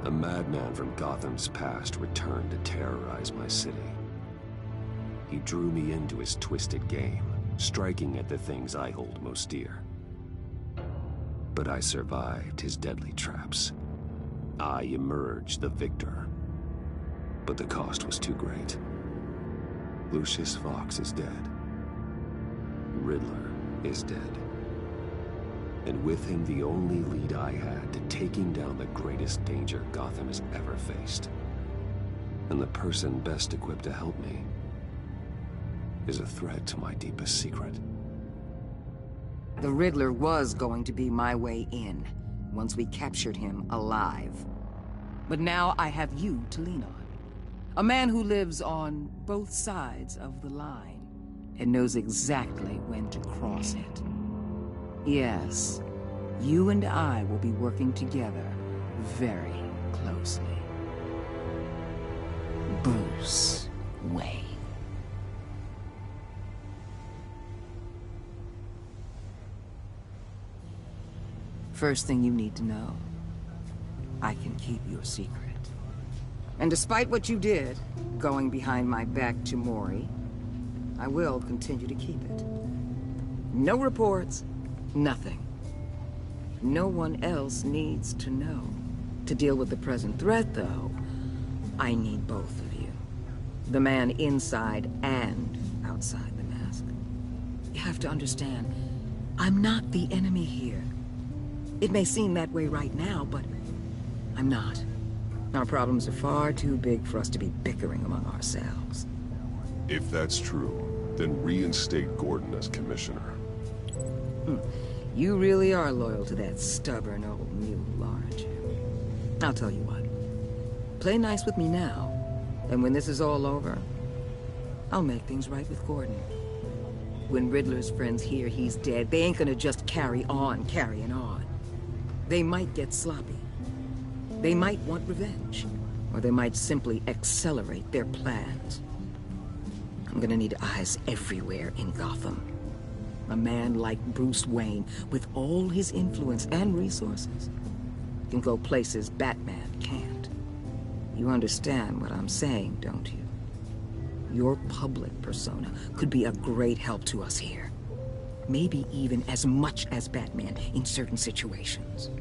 A madman from Gotham's past returned to terrorize my city. He drew me into his twisted game, striking at the things I hold most dear. But I survived his deadly traps. I emerged the victor. But the cost was too great. Lucius Fox is dead. Riddler is dead. And with him, the only lead I had to taking down the greatest danger Gotham has ever faced. And the person best equipped to help me is a threat to my deepest secret. The Riddler was going to be my way in, once we captured him alive. But now I have you to lean on. A man who lives on both sides of the line and knows exactly when to cross it. Yes, you and I will be working together very closely. Bruce Wayne. First thing you need to know, I can keep your secret. And despite what you did, going behind my back to Mori, I will continue to keep it. No reports, nothing. No one else needs to know. To deal with the present threat, though, I need both of you. The man inside and outside the mask. You have to understand, I'm not the enemy here. It may seem that way right now, but I'm not. Our problems are far too big for us to be bickering among ourselves. If that's true, then reinstate Gordon as commissioner. You really are loyal to that stubborn old mule, aren't you? I'll tell you what. Play nice with me now, and when this is all over, I'll make things right with Gordon. When Riddler's friends hear he's dead, they ain't gonna just carry on carrying on. They might get sloppy. They might want revenge, or they might simply accelerate their plans. I'm gonna need eyes everywhere in Gotham. A man like Bruce Wayne, with all his influence and resources, can go places Batman can't. You understand what I'm saying, don't you? Your public persona could be a great help to us here. Maybe even as much as Batman in certain situations.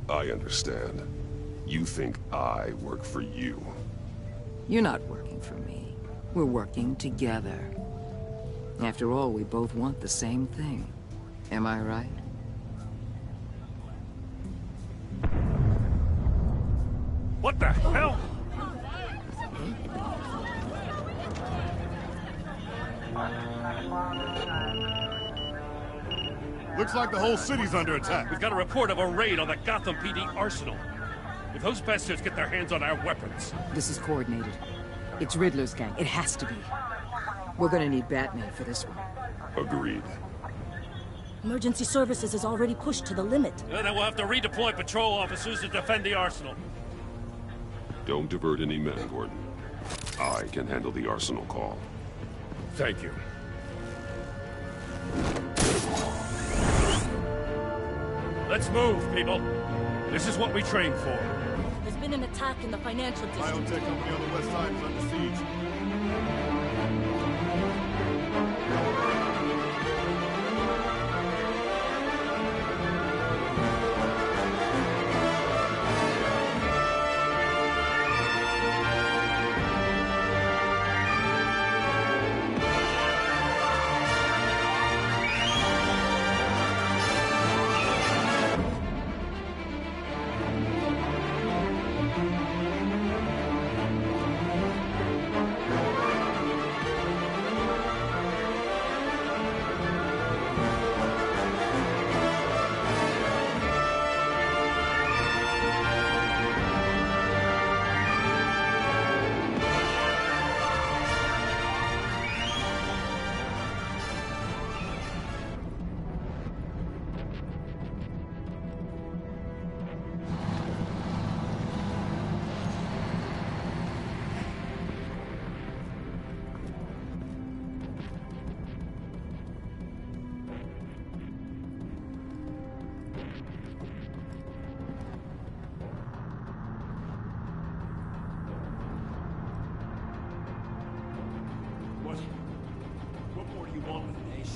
I understand. You think I work for you. You're not working for me. We're working together. After all, we both want the same thing. Am I right? What the hell? Looks like the whole city's under attack. We've got a report of a raid on the Gotham PD arsenal. If those bastards get their hands on our weapons... This is coordinated. It's Riddler's gang. It has to be. We're gonna need Batman for this one. Agreed. Emergency services is already pushed to the limit. Then we'll have to redeploy patrol officers to defend the arsenal. Don't divert any men, Gordon. I can handle the arsenal call. Thank you. Let's move, people. This is what we trained for. There's been an attack in the financial district. Biotech company on the west side is under siege.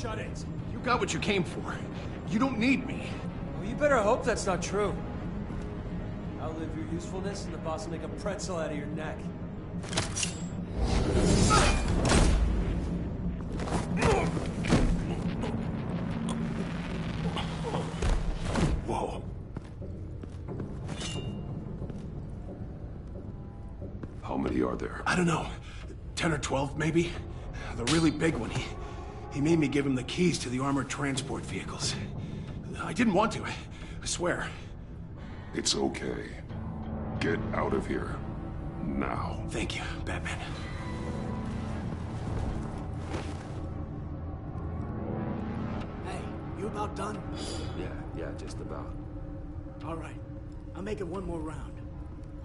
shut it. You got what you came for. You don't need me. Well, you better hope that's not true. Outlive your usefulness and the boss will make a pretzel out of your neck. Whoa. How many are there? I don't know. 10 or 12, maybe? The really big one, he made me give him the keys to the armored transport vehicles. I didn't want to, I swear. It's okay. Get out of here. Now. Thank you, Batman. Hey, you about done? Yeah, just about. All right. I'll make it one more round.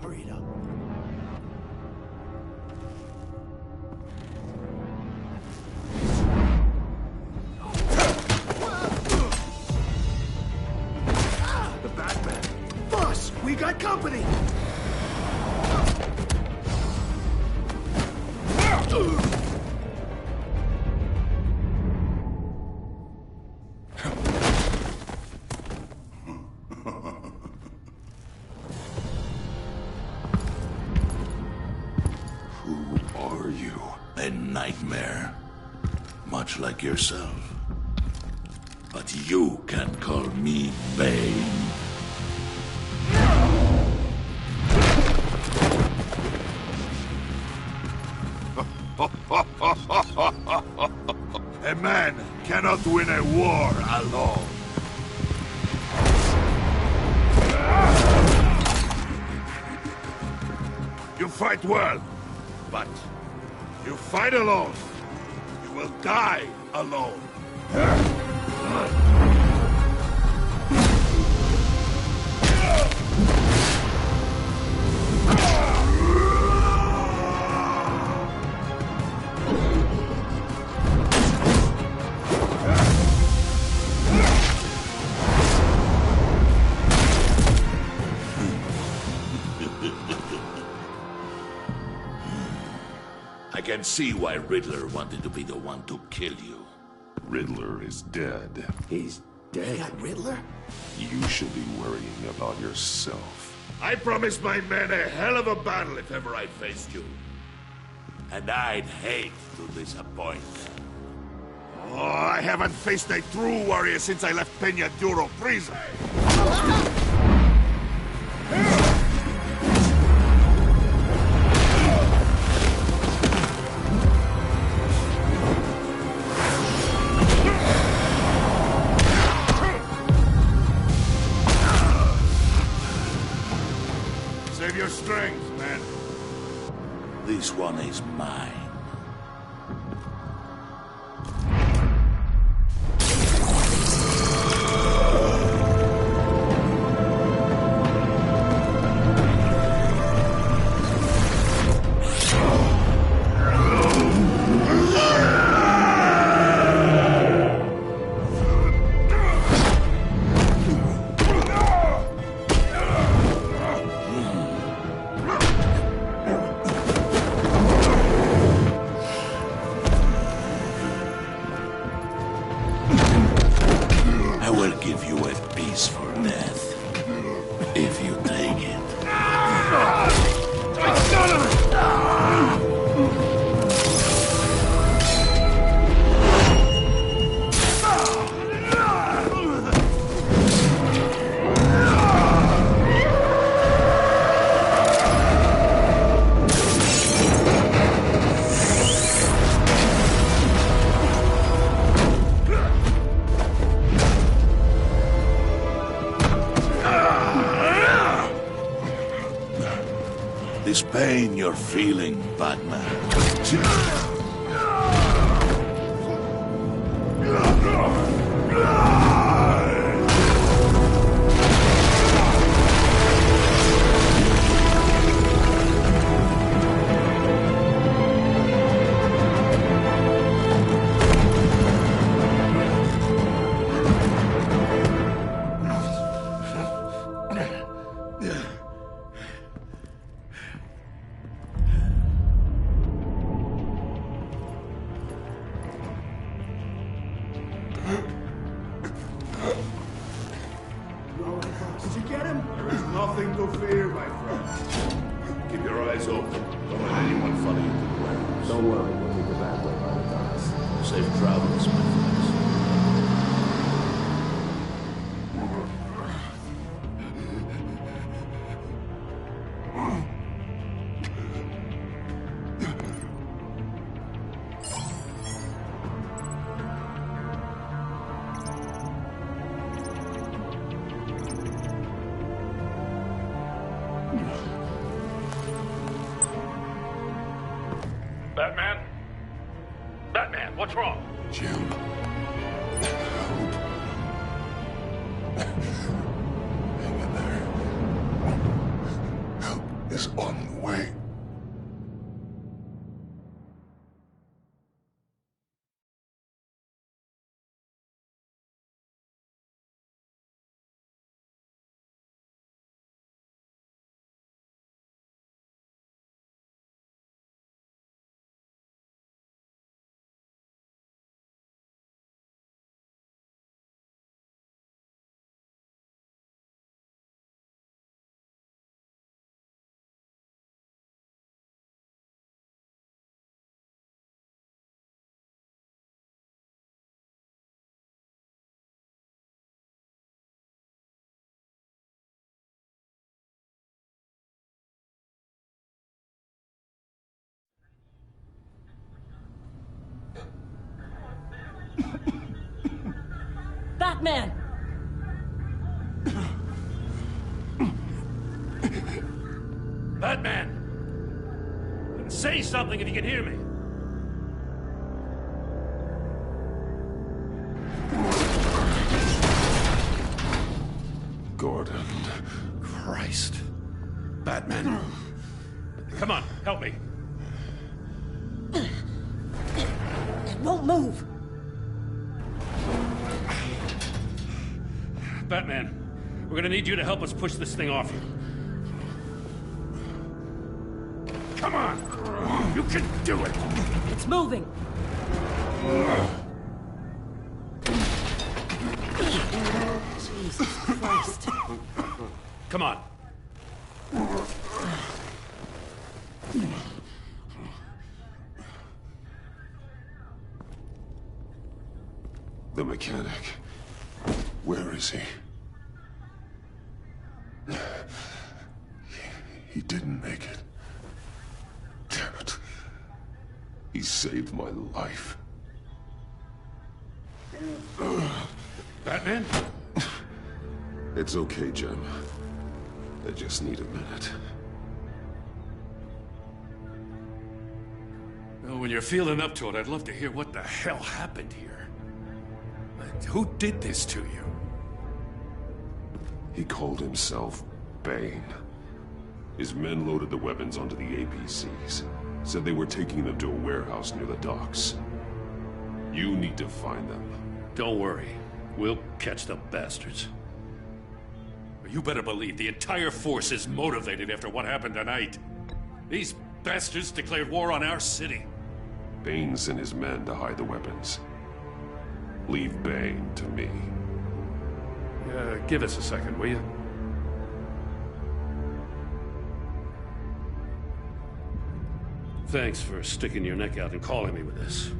Hurry it up. The Batman. Boss, we got company! A nightmare, much like yourself. But you can call me Bane. A man cannot win a war alone. You fight well, but you fight alone. You will die alone. I can see why Riddler wanted to be the one to kill you. Riddler is dead. He's dead? You got Riddler? You should be worrying about yourself. I promised my men a hell of a battle if ever I faced you. And I'd hate to disappoint. Oh, I haven't faced a true warrior since I left Peña Duro prison. Save your strength, man. This one is mine. This pain you're feeling, Batman. All right, boss. Did you get him? There is nothing to fear, my friend. Keep your eyes open. Don't let anyone follow you to the warehouse. Don't worry, we'll keep the bad way by the docks. Safe travels, my friends. Batman? Batman, what's wrong? Jim. Help. Hang in there. Help is on the way. Batman! Batman! Say something if you can hear me. Gordon. Christ. Batman. Come on, help me. It won't move. Batman, we're gonna need you to help us push this thing off you. Come on! You can do it! It's moving. Jesus Christ. Come on. The mechanic. Where is he? He didn't make it. Damn it. He saved my life. Batman? It's okay, Jim. I just need a minute. Well, when you're feeling up to it, I'd love to hear what the hell happened here. Who did this to you? He called himself Bane. His men loaded the weapons onto the APCs. Said they were taking them to a warehouse near the docks. You need to find them. Don't worry. We'll catch the bastards. But you better believe the entire force is motivated after what happened tonight. These bastards declared war on our city. Bane sent his men to hide the weapons. Leave Bane to me. Give us a second, will you? Thanks for sticking your neck out and calling me with this.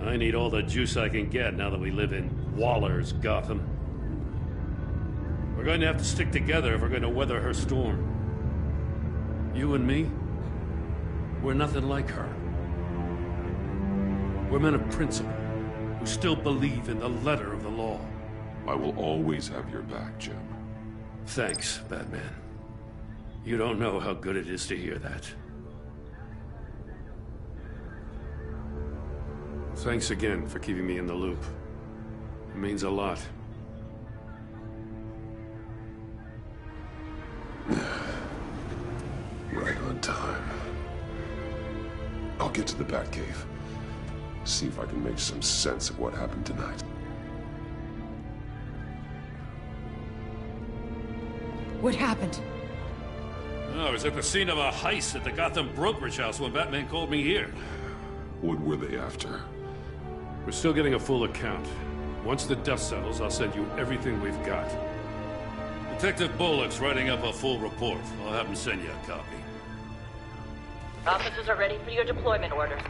I need all the juice I can get now that we live in Waller's Gotham. We're going to have to stick together if we're going to weather her storm. You and me, we're nothing like her. We're men of principle who still believe in the letter of the law. I will always have your back, Jim. Thanks, Batman. You don't know how good it is to hear that. Thanks again for keeping me in the loop. It means a lot. Right on time. I'll get to the Batcave. See if I can make some sense of what happened tonight. What happened? I was at the scene of a heist at the Gotham brokerage house when Batman called me here. What were they after? We're still getting a full account. Once the dust settles, I'll send you everything we've got. Detective Bullock's writing up a full report. I'll have him send you a copy. Officers are ready for your deployment orders.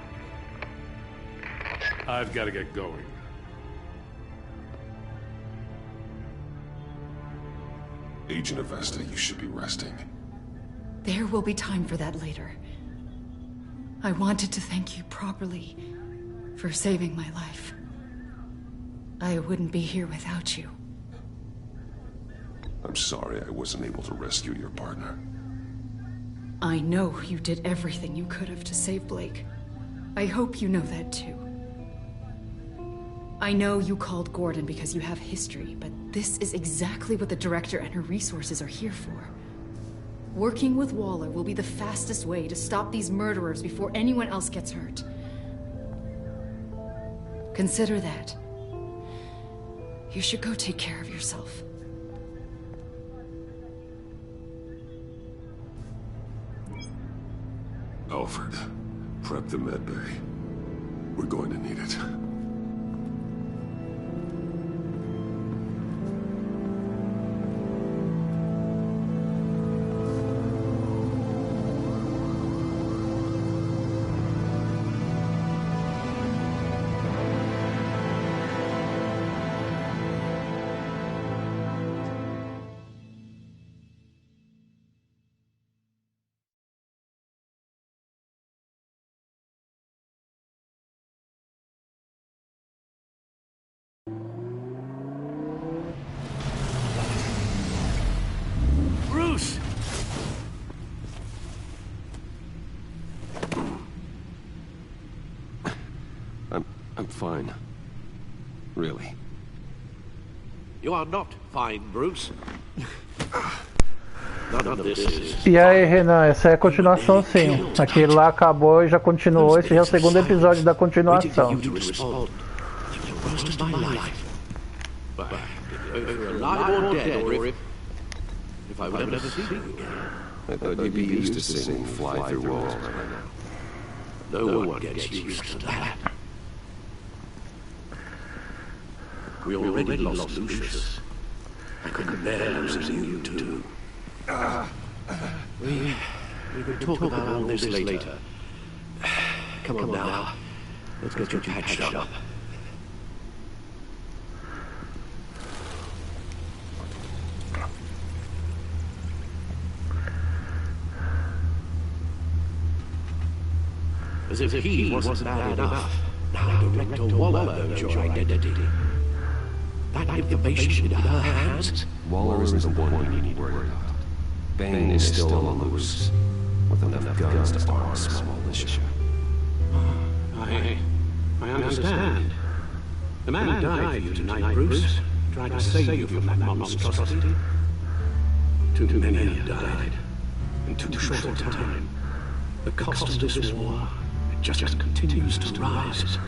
I've got to get going. Agent Avesta, you should be resting. There will be time for that later. I wanted to thank you properly for saving my life. I wouldn't be here without you. I'm sorry I wasn't able to rescue your partner. I know you did everything you could have to save Blake. I hope you know that too. I know you called Gordon because you have history, but this is exactly what the director and her resources are here for. Working with Waller will be the fastest way to stop these murderers before anyone else gets hurt. Consider that. You should go take care of yourself. Alfred, prep the med bay. We're going to need it. Bruce! I'm fine. Really. You are not fine, Bruce. None of this is... E aí, Renan, essa é a continuação, sim. Aquele lá acabou e já continuou. Esse já é o segundo episódio da continuação. If I would ever see you again. I thought you'd be used to seeing me fly through walls by now. No one gets used to that. We already lost Lucius. I couldn't bear losing you too. We could talk about all this later. Come on now. Let's get you patched up. As if he wasn't bad enough. Now Director Waller knows your identity. That information in her hands? Waller isn't the one we need to worry about. Bane is still on the loose, with enough guns to arm a small militia. I understand. The man died for you tonight, Bruce. Tried to save you from that monstrosity. Too many have died. In too short a time. The cost of this war just continues to rise.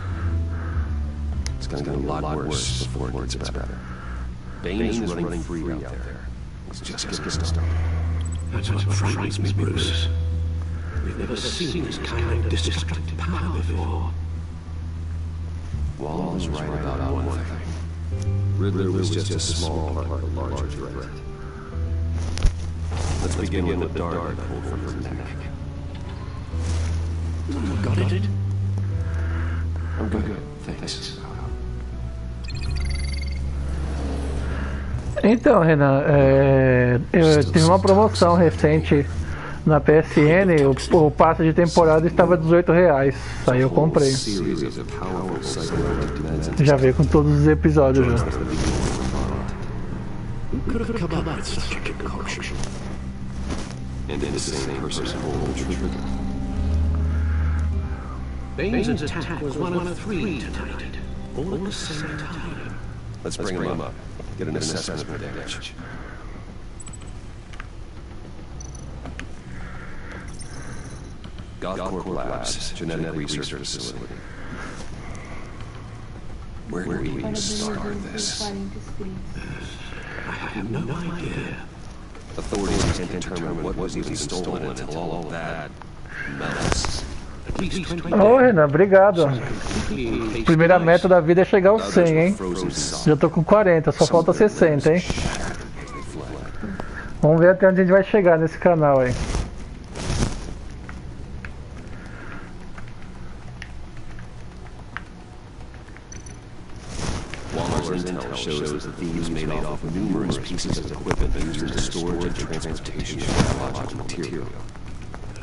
It's gonna get a lot worse before it gets better. Bane is running free out there. It's just getting started. That's what frightens me, Bruce. We've never seen this kind of destructive power before. Wall is right about one thing. Riddler was just a small part of a larger threat. Let's begin with the dart pulled from her neck. Got it? I'm good. Thanks. Então, Renan, eu tive uma promoção recente na PSN, o passe de temporada estava R$18, aí eu comprei. Já veio com todos os episódios já. Bane's attack was one of three tonight, all at the same time. Let's bring him up. Get an assessment of the damage. Gothcorp Labs, genetic research facility. Where do we even start this? I have no idea. Authorities can't determine what was even stolen until all of that melts. Ô, Renan, obrigado. Primeira meta da vida é chegar aos 100, hein? Já tô com 40, só falta 60, hein? Vamos ver até onde a gente vai chegar nesse canal aí. Waller's intel shows that the theme is made off of numerous pieces of equipment used in the storage and transportation of biological material.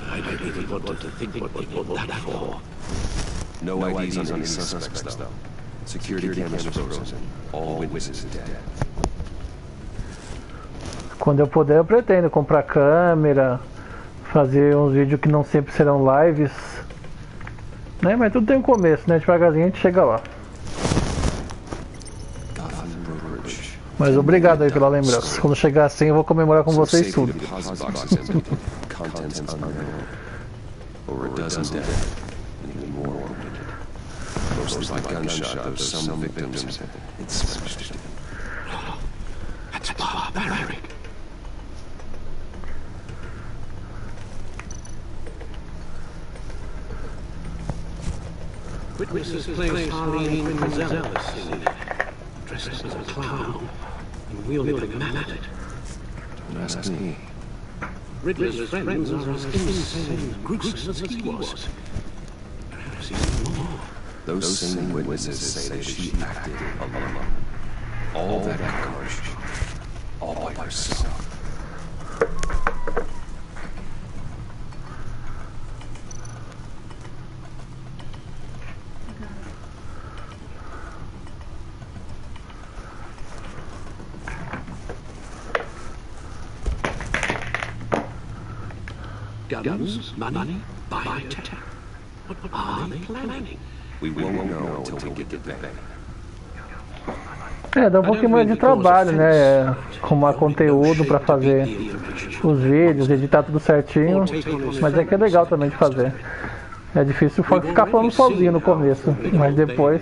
I don't even want to think what they want that for. No IDs on any suspects, though. Security cameras frozen. All witnesses dead. Quando eu puder, eu pretendo comprar câmera, fazer uns vídeos que não sempre serão lives, né? Mas tudo tem um começo, né? Devagarzinho a gente chega lá. Mas obrigado aí pela lembrança. Quando chegar assim, eu vou comemorar com vocês tudo. Witnesses place Harleen Gonzalez scene, dressed as a clown and wielding a mallet. Don't ask me. Riddler's friends are as insane and gruesome as he was. Perhaps even more. Those same witnesses say that she acted alone. All that courage, all by herself. Guns, money, buy tech. What are they planning? We won't know until we get to the bank. Dá um pouquinho mais de trabalho, né? Arrumar conteúdo pra fazer os vídeos, editar tudo certinho. Mas é que é legal também de fazer. É difícil ficar falando sozinho no começo, mas depois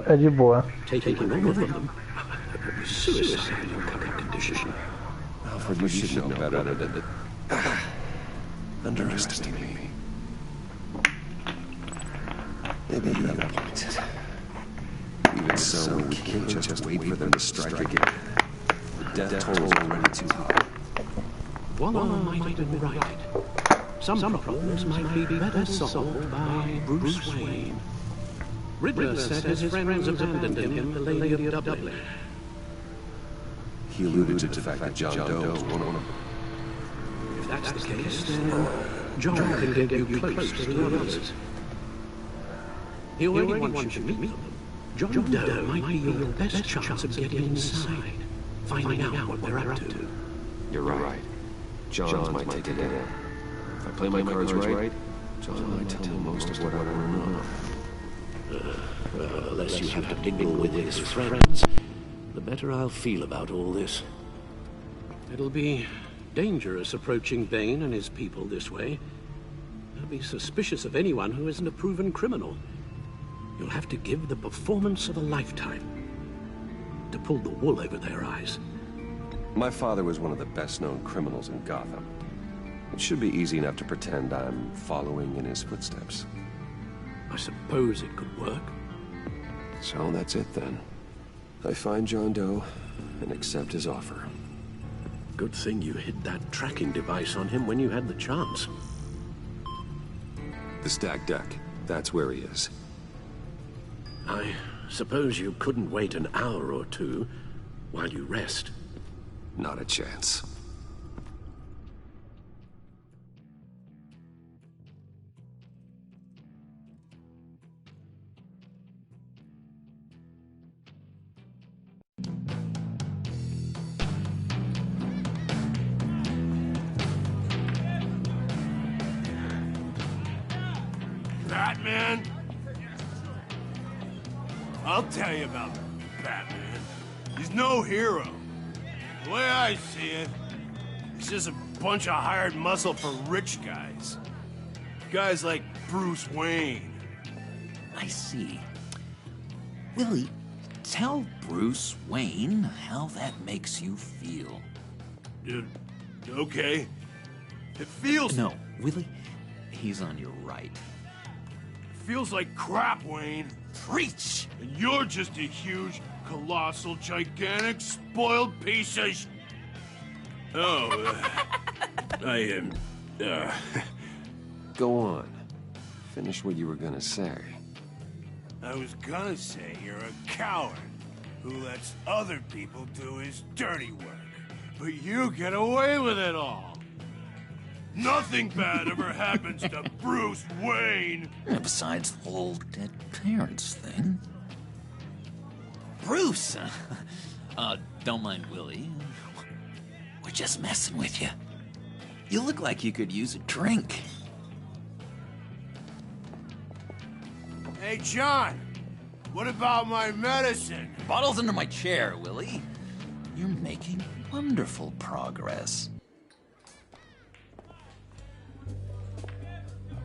é de boa. Alfred, you should know better than underestimate me. Maybe you have a point. Even so, we can't just wait for them to strike again. The death toll is already too high. Waller might have been right. Some problems might be better solved by Bruce Wayne. Riddler said his friends abandoned him in the Lady of Dublin. He alluded to the fact that John Doe was one of them. If that's the case, then John can get you close to the others. He already wants you to meet them. John Doe might be your best chance of getting inside, finding out what they're up to. You're right. John's might take it in. If I play my cards right, John might tell me most of what I want to know. Well, the less you have to mingle with his friends, the better I'll feel about all this. It'll be dangerous approaching Bane and his people this way. They'll be suspicious of anyone who isn't a proven criminal. You'll have to give the performance of a lifetime to pull the wool over their eyes. My father was one of the best-known criminals in Gotham. It should be easy enough to pretend I'm following in his footsteps. I suppose it could work. So that's it then. I find John Doe and accept his offer. Good thing you hid that tracking device on him when you had the chance. The stacked deck. That's where he is. I suppose you couldn't wait an hour or two while you rest. Not a chance. Batman? I'll tell you about Batman. He's no hero. The way I see it, he's just a bunch of hired muscle for rich guys. Guys like Bruce Wayne. I see. Willie, tell Bruce Wayne how that makes you feel. Okay. It feels... No, Willie, he's on your right. It feels like crap, Wayne. Preach! And you're just a huge, colossal, gigantic, spoiled piece of I am, Go on. Finish what you were gonna say. I was gonna say you're a coward who lets other people do his dirty work. But you get away with it all. Nothing bad ever happens to Bruce Wayne. Besides the whole dead parents thing. Bruce! Don't mind Willie. We're just messing with you. You look like you could use a drink. Hey, John. What about my medicine? Bottle's under my chair, Willie. You're making wonderful progress.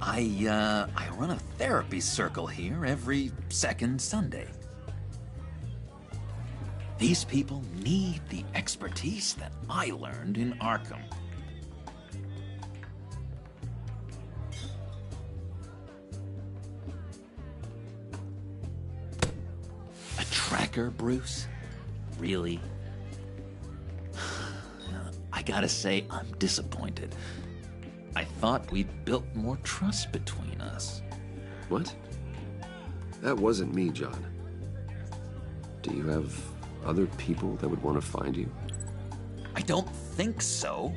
I run a therapy circle here every second Sunday. These people need the expertise that I learned in Arkham. A tracker, Bruce? Really? I gotta say, I'm disappointed. I thought we'd built more trust between us. What? That wasn't me, John. Do you have other people that would want to find you? I don't think so.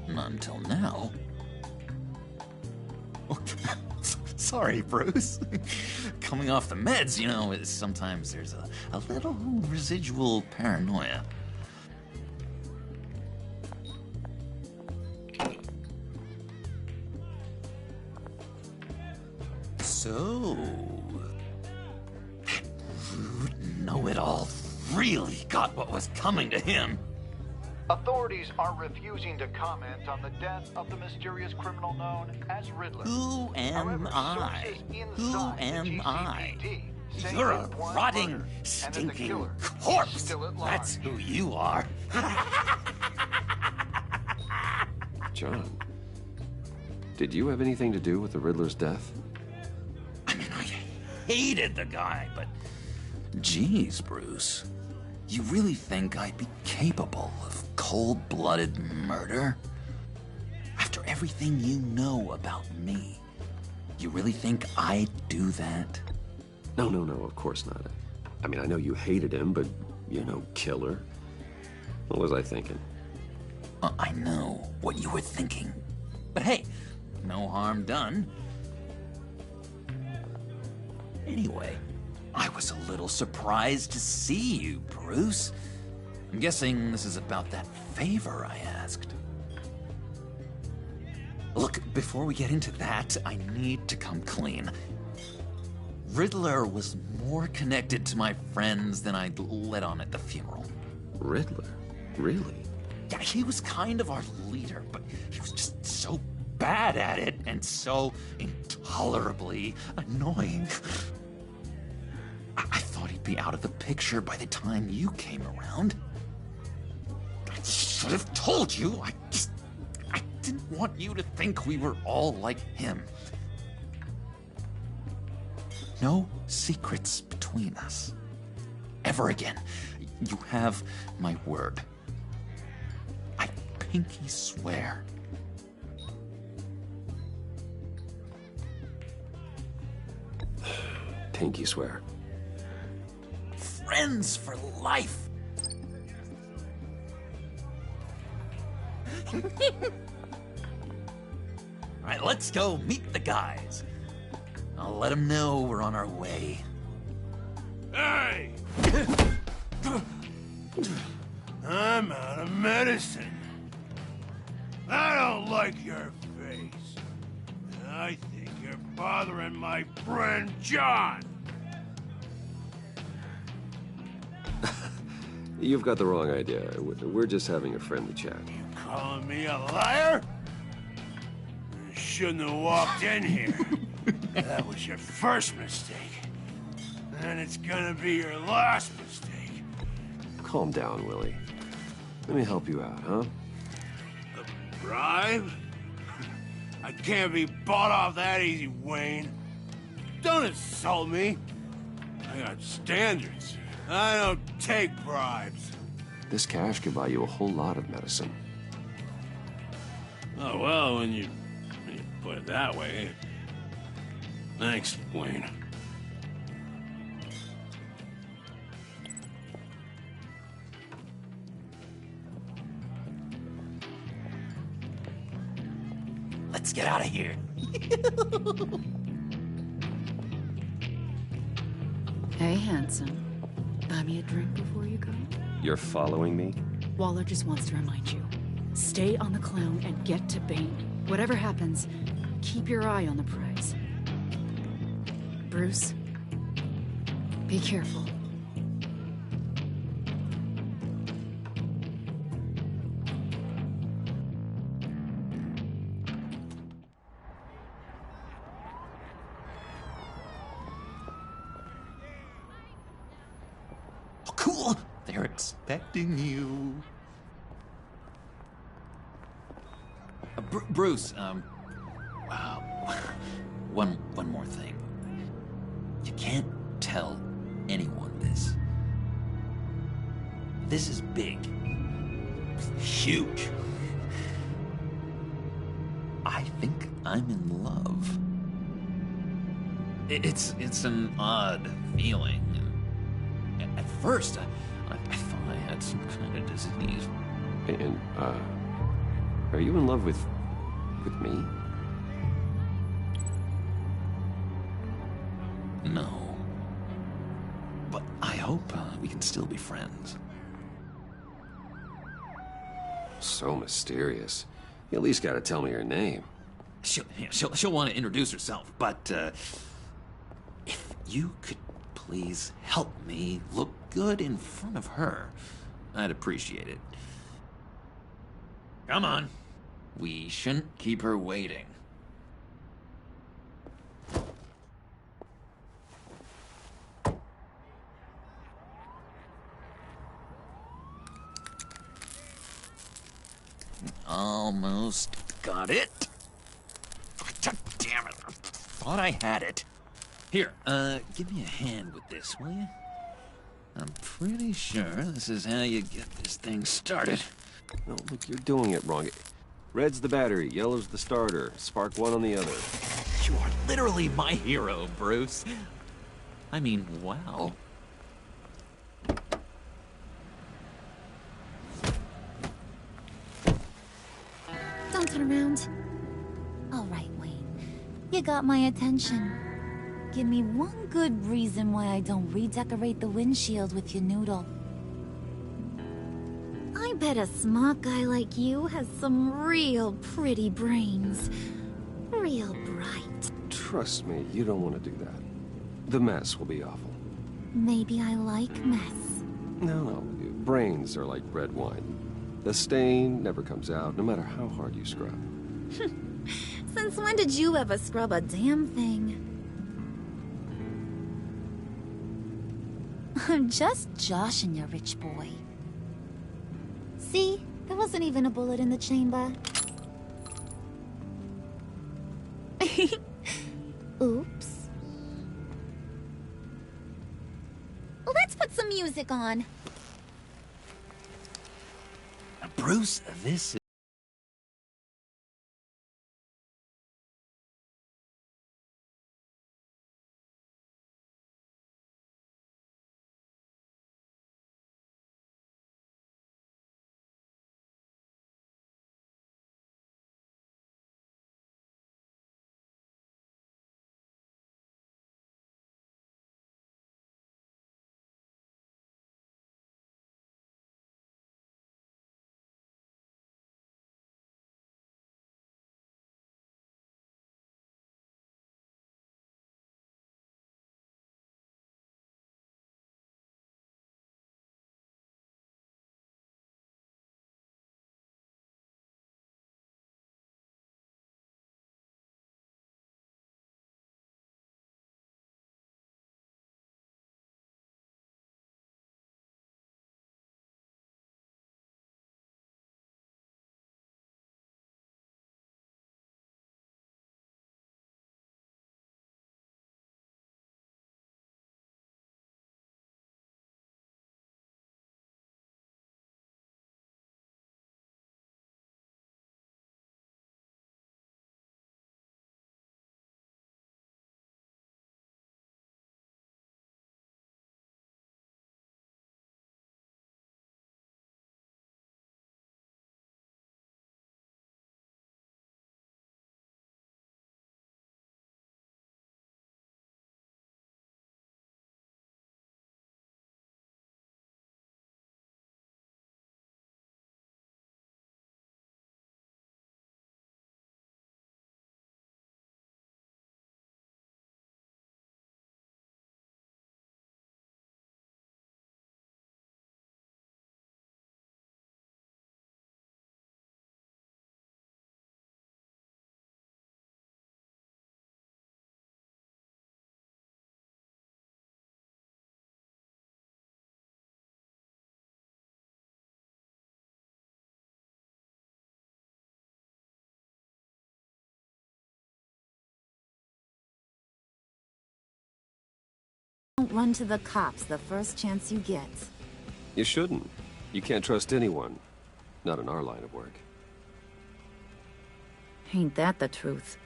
Not until now. Sorry, Bruce. Coming off the meds, you know, sometimes there's a little residual paranoia. So, that rude know-it-all really got what was coming to him. Authorities are refusing to comment on the death of the mysterious criminal known as Riddler. Who am I? Who am I? You're a rotting, stinking corpse. That's who you are. John, did you have anything to do with the Riddler's death? Hated the guy, but geez, Bruce, you really think I'd be capable of cold-blooded murder? After everything you know about me, you really think I'd do that? No, of course not. I mean, I know you hated him, but, you know, killer. What was I thinking? I know what you were thinking. But hey, no harm done. Anyway, I was a little surprised to see you, Bruce. I'm guessing this is about that favor I asked. Look, before we get into that, I need to come clean. Riddler was more connected to my friends than I'd let on at the funeral. Riddler? Really? Yeah, he was kind of our leader, but he was just so bad at it and so intolerably annoying. I thought he'd be out of the picture by the time you came around. I should have told you. I didn't want you to think we were all like him. No secrets between us. Ever again. You have my word. I pinky swear. Pinky swear. Friends for life. All right, let's go meet the guys. I'll let them know we're on our way. Hey! I'm out of medicine. I don't like your face. I think you're bothering my friend John. You've got the wrong idea. We're just having a friendly chat. You calling me a liar? You shouldn't have walked in here. That was your first mistake. And it's gonna be your last mistake. Calm down, Willie. Let me help you out, huh? A bribe? I can't be bought off that easy, Wayne. Don't insult me. I got standards. I don't take bribes. This cash could buy you a whole lot of medicine. Oh, well, when you put it that way. Thanks, Wayne. Let's get out of here. Hey, handsome. Buy me a drink before you go? You're following me? Waller just wants to remind you. Stay on the clown and get to Bane. Whatever happens, keep your eye on the prize. Bruce, be careful. Oh, cool! They're expecting you. Bruce, wow. One more thing. You can't tell anyone this. This is big. Huge. I think I'm in love. It's an odd feeling. At first, I thought I had some kind of disease. And, are you in love with me? No. But I hope we can still be friends. So mysterious. You at least gotta tell me her name. She'll want to introduce herself, but if you could please help me look good in front of her, I'd appreciate it. Come on. We shouldn't keep her waiting. Almost got it. Damn it. I thought I had it. Here, give me a hand with this, will you? I'm pretty sure this is how you get this thing started. No, look, you're doing it wrong. Red's the battery, yellow's the starter. Spark one on the other. You are literally my hero, Bruce. I mean, wow. Don't turn around. All right, Wayne. You got my attention. Give me one good reason why I don't redecorate the windshield with your noodle. I bet a smart guy like you has some real pretty brains. Real bright. Trust me, you don't want to do that. The mess will be awful. Maybe I like mess. No, brains are like red wine. The stain never comes out, no matter how hard you scrub. Since when did you ever scrub a damn thing? I'm just joshing you, rich boy. See? There wasn't even a bullet in the chamber. Oops. Let's put some music on. Bruce, this is... don't run to the cops the first chance you get. You shouldn't. You can't trust anyone. Not in our line of work. Ain't that the truth?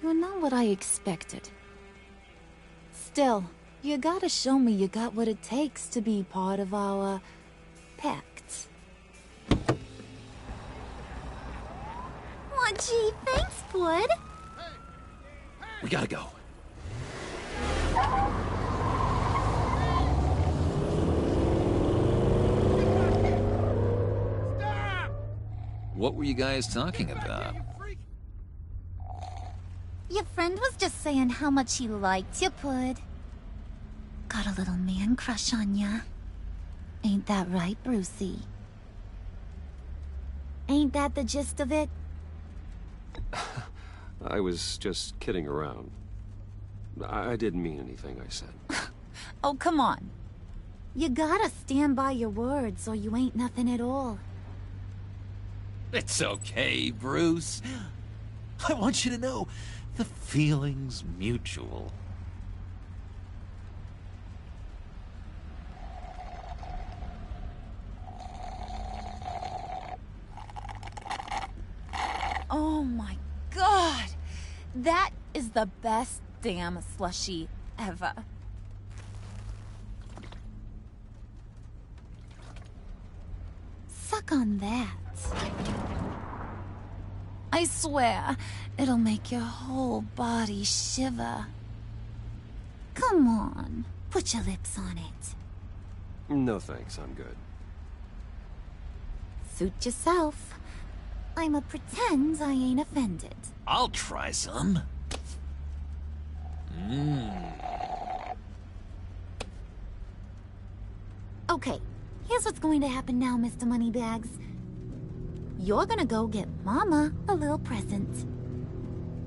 You're not what I expected. Still, you gotta show me you got what it takes to be part of our... pact. Aw, gee, thanks, bud. We gotta go. What were you guys talking about? Your friend was just saying how much he liked you, Pud. Got a little man crush on ya. Ain't that right, Brucey? Ain't that the gist of it? I was just kidding around. I didn't mean anything I said. Oh, come on. You gotta stand by your words or you ain't nothing at all. It's okay, Bruce. I want you to know the feeling's mutual. Oh my god! That is the best damn slushie ever. Suck on that. I swear, it'll make your whole body shiver. Come on, put your lips on it. No thanks, I'm good. Suit yourself. I'ma pretend I ain't offended. I'll try some. Okay, here's what's going to happen now, Mr. Moneybags. You're gonna go get Mama a little present.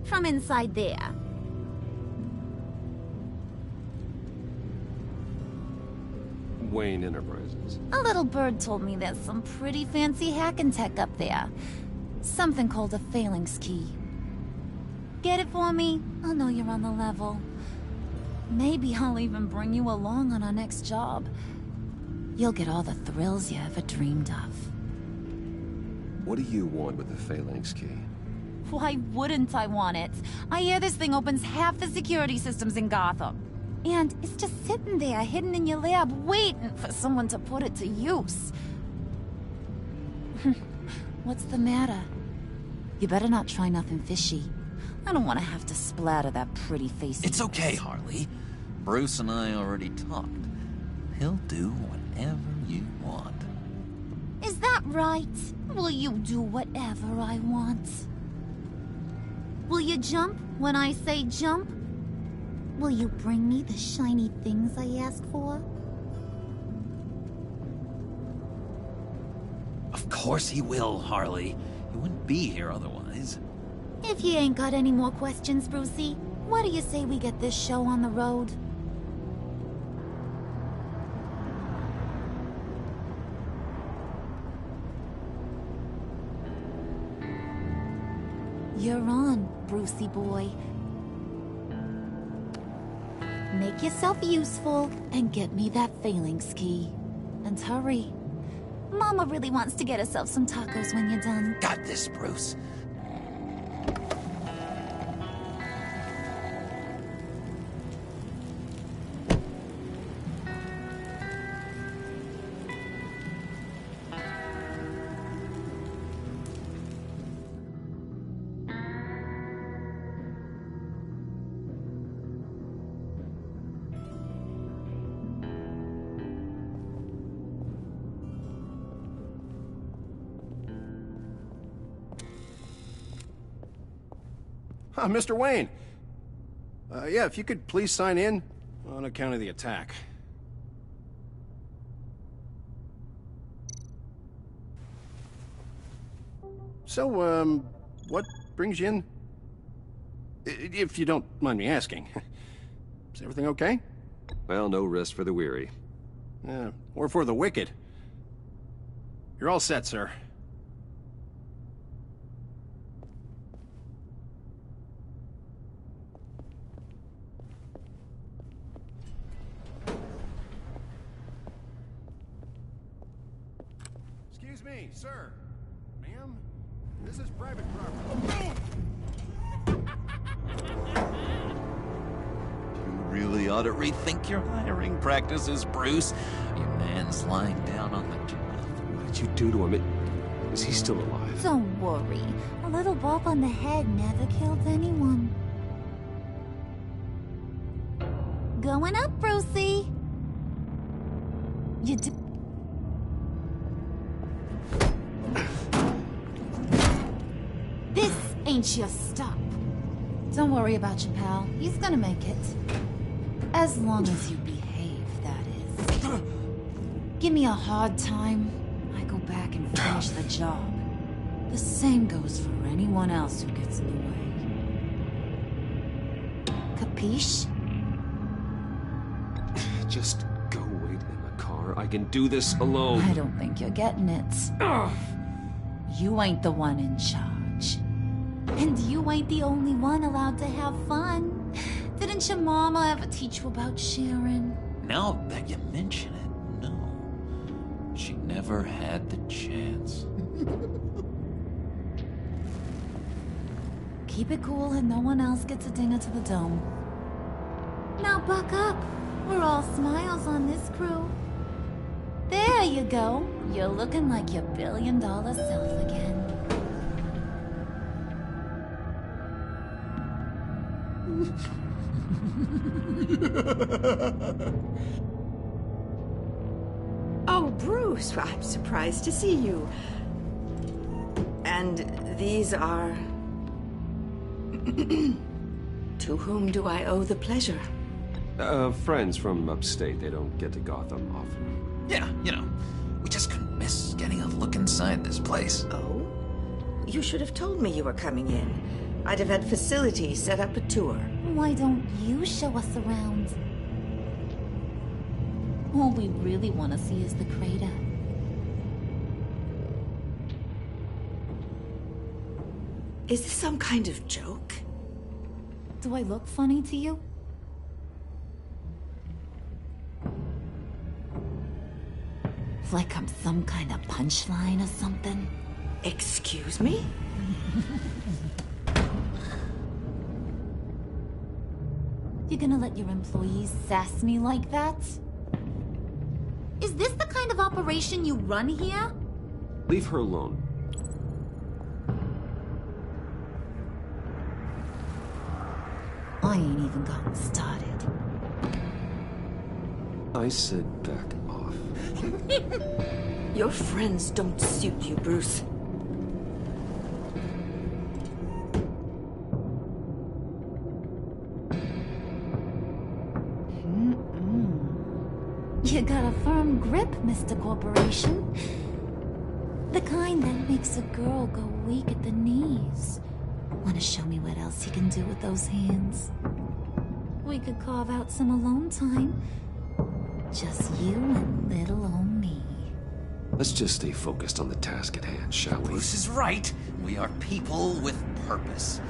From inside there. Wayne Enterprises. A little bird told me there's some pretty fancy hacking tech up there. Something called a phalanx key. Get it for me? I'll know you're on the level. Maybe I'll even bring you along on our next job. You'll get all the thrills you ever dreamed of. What do you want with the phalanx key? Why wouldn't I want it? I hear this thing opens half the security systems in Gotham. And it's just sitting there, hidden in your lab, waiting For someone to put it to use. What's the matter? You better not try nothing fishy. I don't want to have to splatter that pretty face. It's okay, Harley. Bruce and I already talked. He'll do whatever you want. Is that right? Will you do whatever I want? Will you jump when I say jump? Will you bring me the shiny things I ask for? Of course he will, Harley. He wouldn't be here otherwise. If you ain't got any more questions, Brucey, what do you say we get this show on the road? You're on, Brucey boy. Make yourself useful and get me that phalanx key. And hurry. Mama really wants to get herself some tacos when you're done. Got this, Bruce. Mr. Wayne. Yeah, if you could please sign in on account of the attack. So, what brings you in? If you don't mind me asking. Is everything okay? Well, no rest for the weary. Or for the wicked. You're all set, sir. me, sir. Ma'am, this is private property. You really ought to rethink your hiring practices, Bruce. Your man's lying down on the job. What did you do to him? Is he still alive? Don't worry. A little bump on the head never killed anyone. Going up, Brucey. You do. This ain't your stop. Don't worry about your pal. He's gonna make it. As long as you behave, that is. Give me a hard time, I go back and finish the job. The same goes for anyone else who gets in the way. Capiche? Just go wait in the car. I can do this alone. I don't think you're getting it. Ugh. You ain't the one in charge. And you ain't the only one allowed to have fun. Didn't your mama ever teach you about sharing? Now that you mention it, no. She never had the chance. Keep it cool and no one else gets a dinger to the dome. Now buck up. We're all smiles on this crew. There you go. You're looking like your billion-dollar self again. Oh, Bruce, I'm surprised to see you. And these are... To whom do I owe the pleasure? Friends from upstate. They don't get to Gotham often. Yeah, you know, we just couldn't miss getting a look inside this place. Oh? You should have told me you were coming in. I'd have had facilities set up a tour. Why don't you show us around? All we really want to see is the crater. Is this some kind of joke? Do I look funny to you? Like I'm some kind of punchline or something? Excuse me? You gonna let your employees sass me like that? Is this the kind of operation you run here? Leave her alone. I ain't even gotten started. I said back off. Your friends don't suit you, Bruce. You got a firm grip, Mr. Corporation. The kind that makes a girl go weak at the knees. Wanna show me what else you can do with those hands? We could carve out some alone time. Just you and little old me. Let's just stay focused on the task at hand, shall we? Bruce is right. We are people with purpose.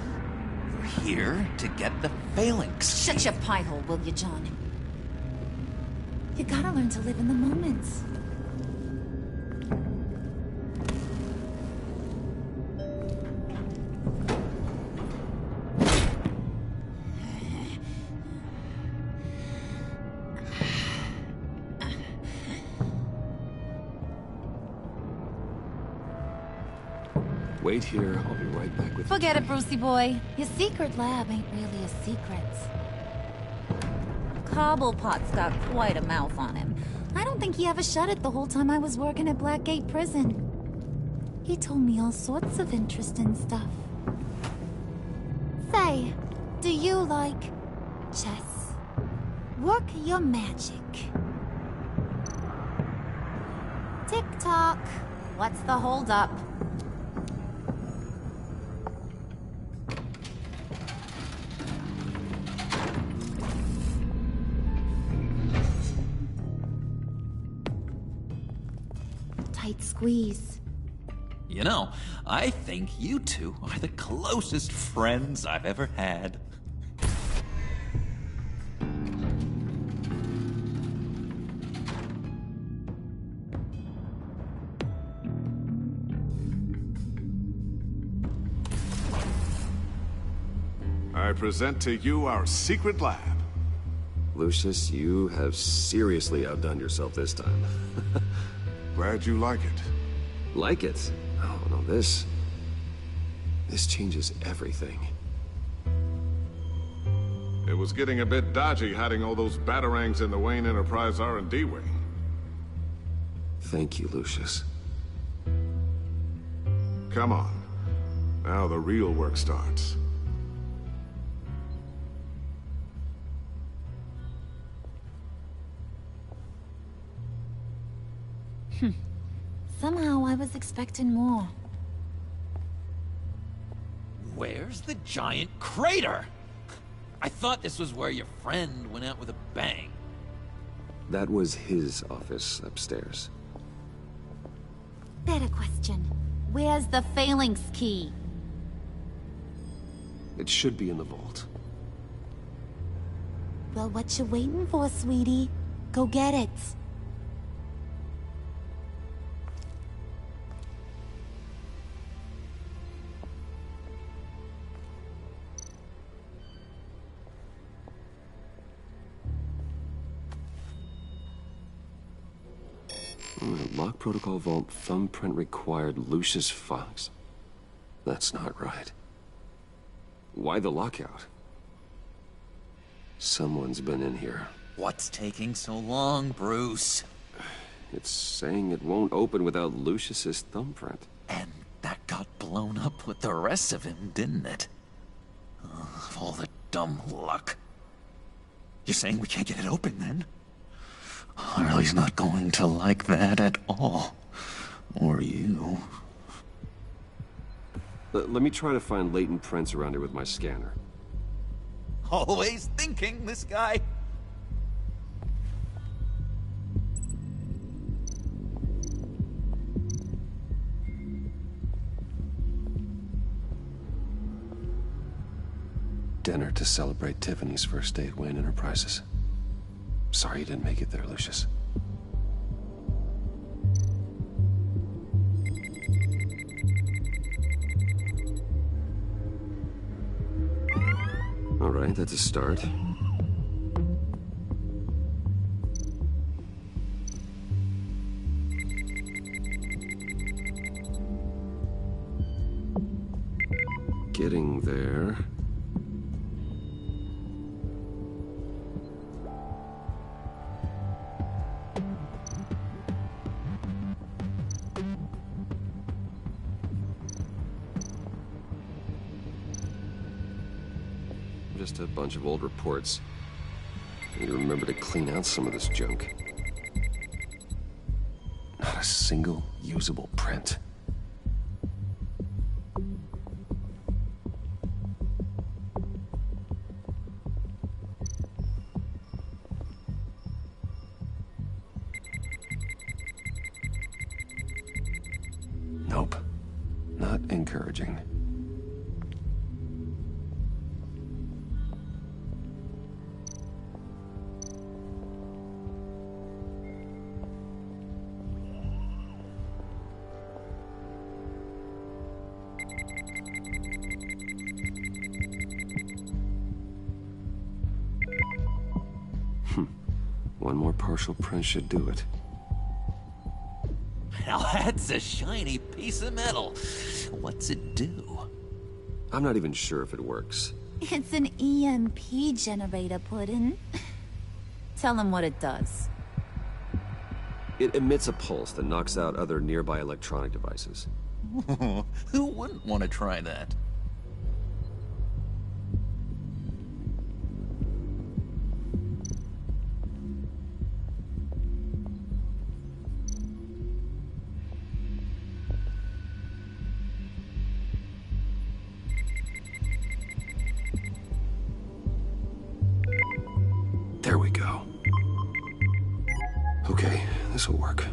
We're here to get the phalanx. Shut your pie hole, will you, John? You gotta learn to live in the moment. Wait here. I'll be right back with you. Forget it, Brucey boy. Your secret lab ain't really a secret. Cobblepot's got quite a mouth on him. I don't think he ever shut it the whole time I was working at Blackgate Prison. He told me all sorts of interesting stuff. Say, do you like chess? Work your magic. Tick-tock. What's the holdup? Tight squeeze. You know, I think you two are the closest friends I've ever had. I present to you our secret lab. Lucius, you have seriously outdone yourself this time. Glad you like it. Like it? Oh, no, this changes everything. It was getting a bit dodgy hiding all those batarangs in the Wayne Enterprise R&D wing. Thank you, Lucius. Come on. Now the real work starts. Somehow I was expecting more. Where's the giant crater? I thought this was where your friend went out with a bang. That was his office upstairs. Better question. Where's the phalanx key? It should be in the vault. Well, what you waiting for, sweetie? Go get it. Lock protocol vault thumbprint required Lucius Fox. That's not right. Why the lockout? Someone's been in here. What's taking so long, Bruce? It's saying it won't open without Lucius's thumbprint. And that got blown up with the rest of him, didn't it? All the dumb luck. You're saying we can't get it open, then? Harley's not going to like that at all. Or you. Let me try to find latent prints around here with my scanner. Always thinking, this guy. Dinner to celebrate Tiffany's first day at Wayne Enterprises. Sorry you didn't make it there, Lucius. All right, that's a start. Getting there. Just a bunch of old reports. I need to remember to clean out some of this junk. Not a single usable print. Nope. Not encouraging. One more partial print should do it. Now that's a shiny piece of metal. What's it do? I'm not even sure if it works. It's an EMP generator, Puddin'. Tell him what it does. It emits a pulse that knocks out other nearby electronic devices. Who wouldn't want to try that? There we go. Okay, this'll work.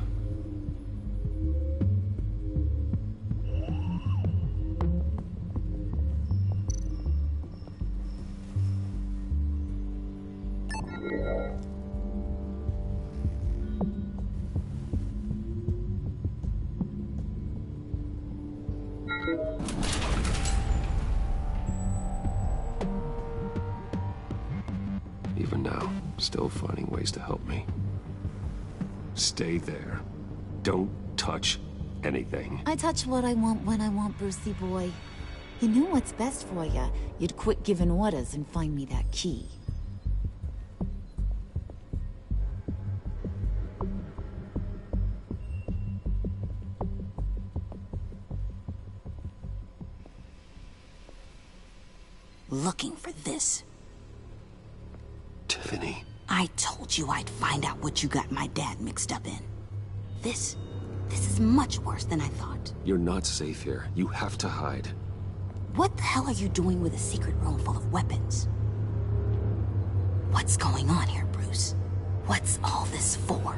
even now, still finding ways to help me. Stay there. Don't touch anything. I touch what I want when I want, Brucey boy. You knew what's best for you. You'd quit giving orders and find me that key. Looking for this. Tiffany. I told you I'd find out what you got my dad mixed up in. This is much worse than I thought. You're not safe here. You have to hide. What the hell are you doing with a secret room full of weapons? What's going on here, Bruce? What's all this for?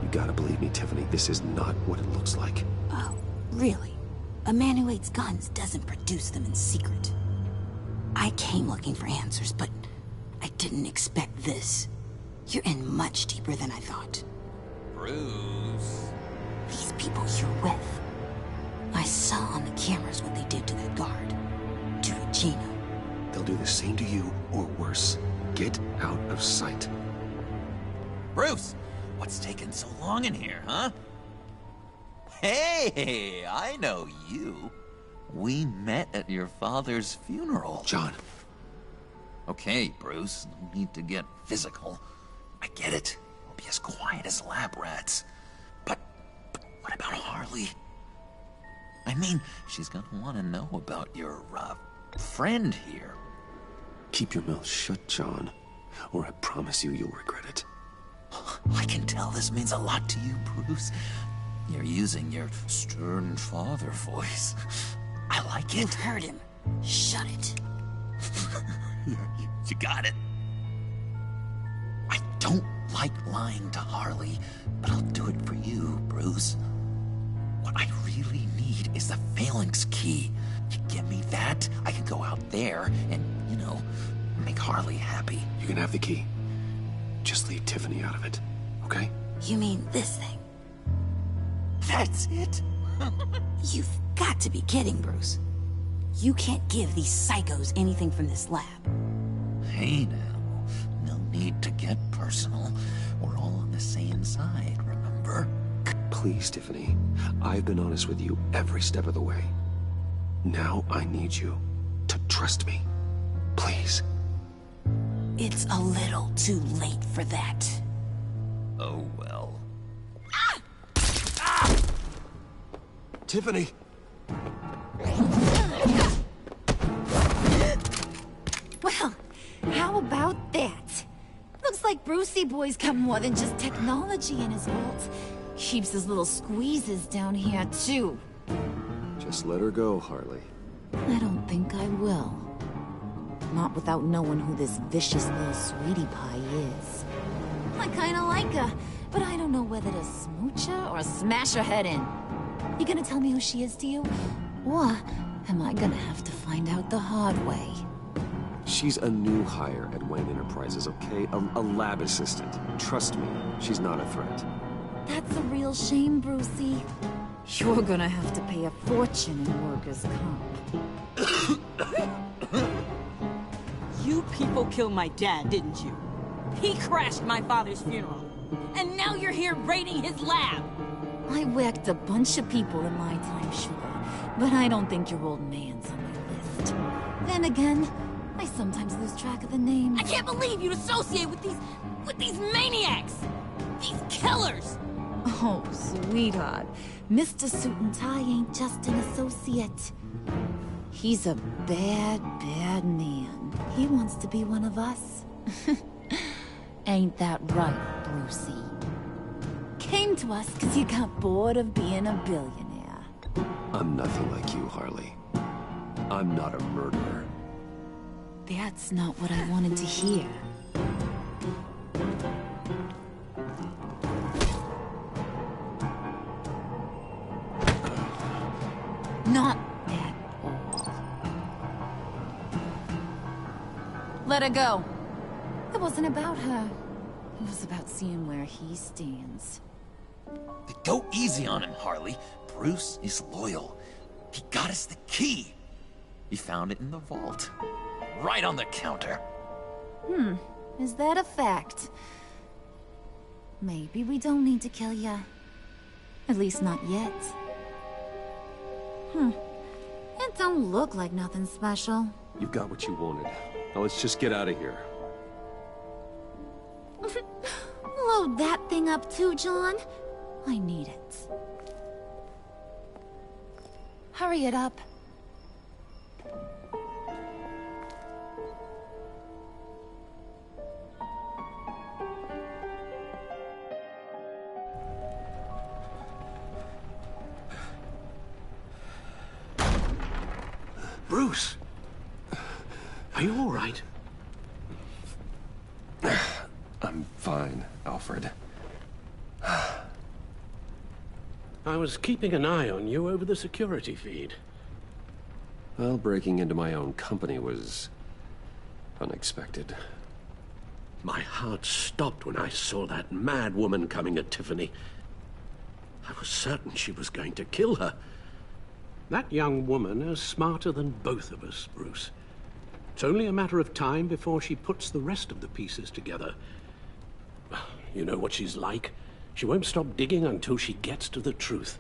You gotta believe me, Tiffany. This is not what it looks like. Oh, really? A man who hates guns doesn't produce them in secret. I came looking for answers, but I didn't expect this. You're in much deeper than I thought. Bruce. These people you're with. I saw on the cameras what they did to that guard. To Regina. They'll do the same to you, or worse. Get out of sight. Bruce, what's taking so long in here, huh? Hey, I know you. We met at your father's funeral. John. Okay, Bruce, no need to get physical. I get it. We'll be as quiet as lab rats. But what about Harley? I mean, she's gonna want to know about your, friend here. Keep your mouth shut, John, or I promise you you'll regret it. I can tell this means a lot to you, Bruce. You're using your stern father voice. I like it. You heard him. Shut it. You got it. I don't like lying to Harley, but I'll do it for you, Bruce. What I really need is the phalanx key. You give me that, I can go out there and, make Harley happy. You can have the key. Just leave Tiffany out of it, okay? You mean this thing? That's it? You've got to be kidding, Bruce. You can't give these psychos anything from this lab. Hey now, no need to get personal. We're all on the same side, remember? Please, Tiffany. I've been honest with you every step of the way. Now I need you to trust me. Please. It's a little too late for that. Oh, well. Ah! Ah! Tiffany! Well, how about that? Looks like Brucey boy's got more than just technology in his vault. Keeps his little squeezes down here, too. Just let her go, Harley. I don't think I will. Not without knowing who this vicious little sweetie pie is. I kinda like her, but I don't know whether to smooch her or smash her head in. You gonna tell me who she is to you? Or am I gonna have to find out the hard way? She's a new hire at Whitin Enterprises, okay? A lab assistant. Trust me, she's not a threat. That's a real shame, Brucey. You're gonna have to pay a fortune in workers' comp. You people killed my dad, didn't you? He crashed my father's funeral. And now you're here raiding his lab! I whacked a bunch of people in my time, sugar. But I don't think your old man's on my list. Then again, I sometimes lose track of the names. I can't believe you'd associate with these maniacs! These killers! Oh, sweetheart. Mr. Suit and Tie ain't just an associate. He's a bad, bad man. He wants to be one of us. Ain't that right, Brucey? Came to us because you got bored of being a billionaire. I'm nothing like you, Harley. I'm not a murderer. That's not what I wanted to hear. Not at all. Let her go. It wasn't about her. It was about seeing where he stands. Go easy on him, Harley. Bruce is loyal. He got us the key. He found it in the vault. Right on the counter. Is that a fact? Maybe we don't need to kill ya. At least not yet. It don't look like nothing special. You've got what you wanted. Now let's just get out of here. Load that thing up too, John. I need it. Hurry it up. Bruce! Are you all right? I'm fine, Alfred. I was keeping an eye on you over the security feed. Well, breaking into my own company was unexpected. My heart stopped when I saw that mad woman coming at Tiffany. I was certain she was going to kill her. That young woman is smarter than both of us, Bruce. It's only a matter of time before she puts the rest of the pieces together. You know what she's like. She won't stop digging until she gets to the truth.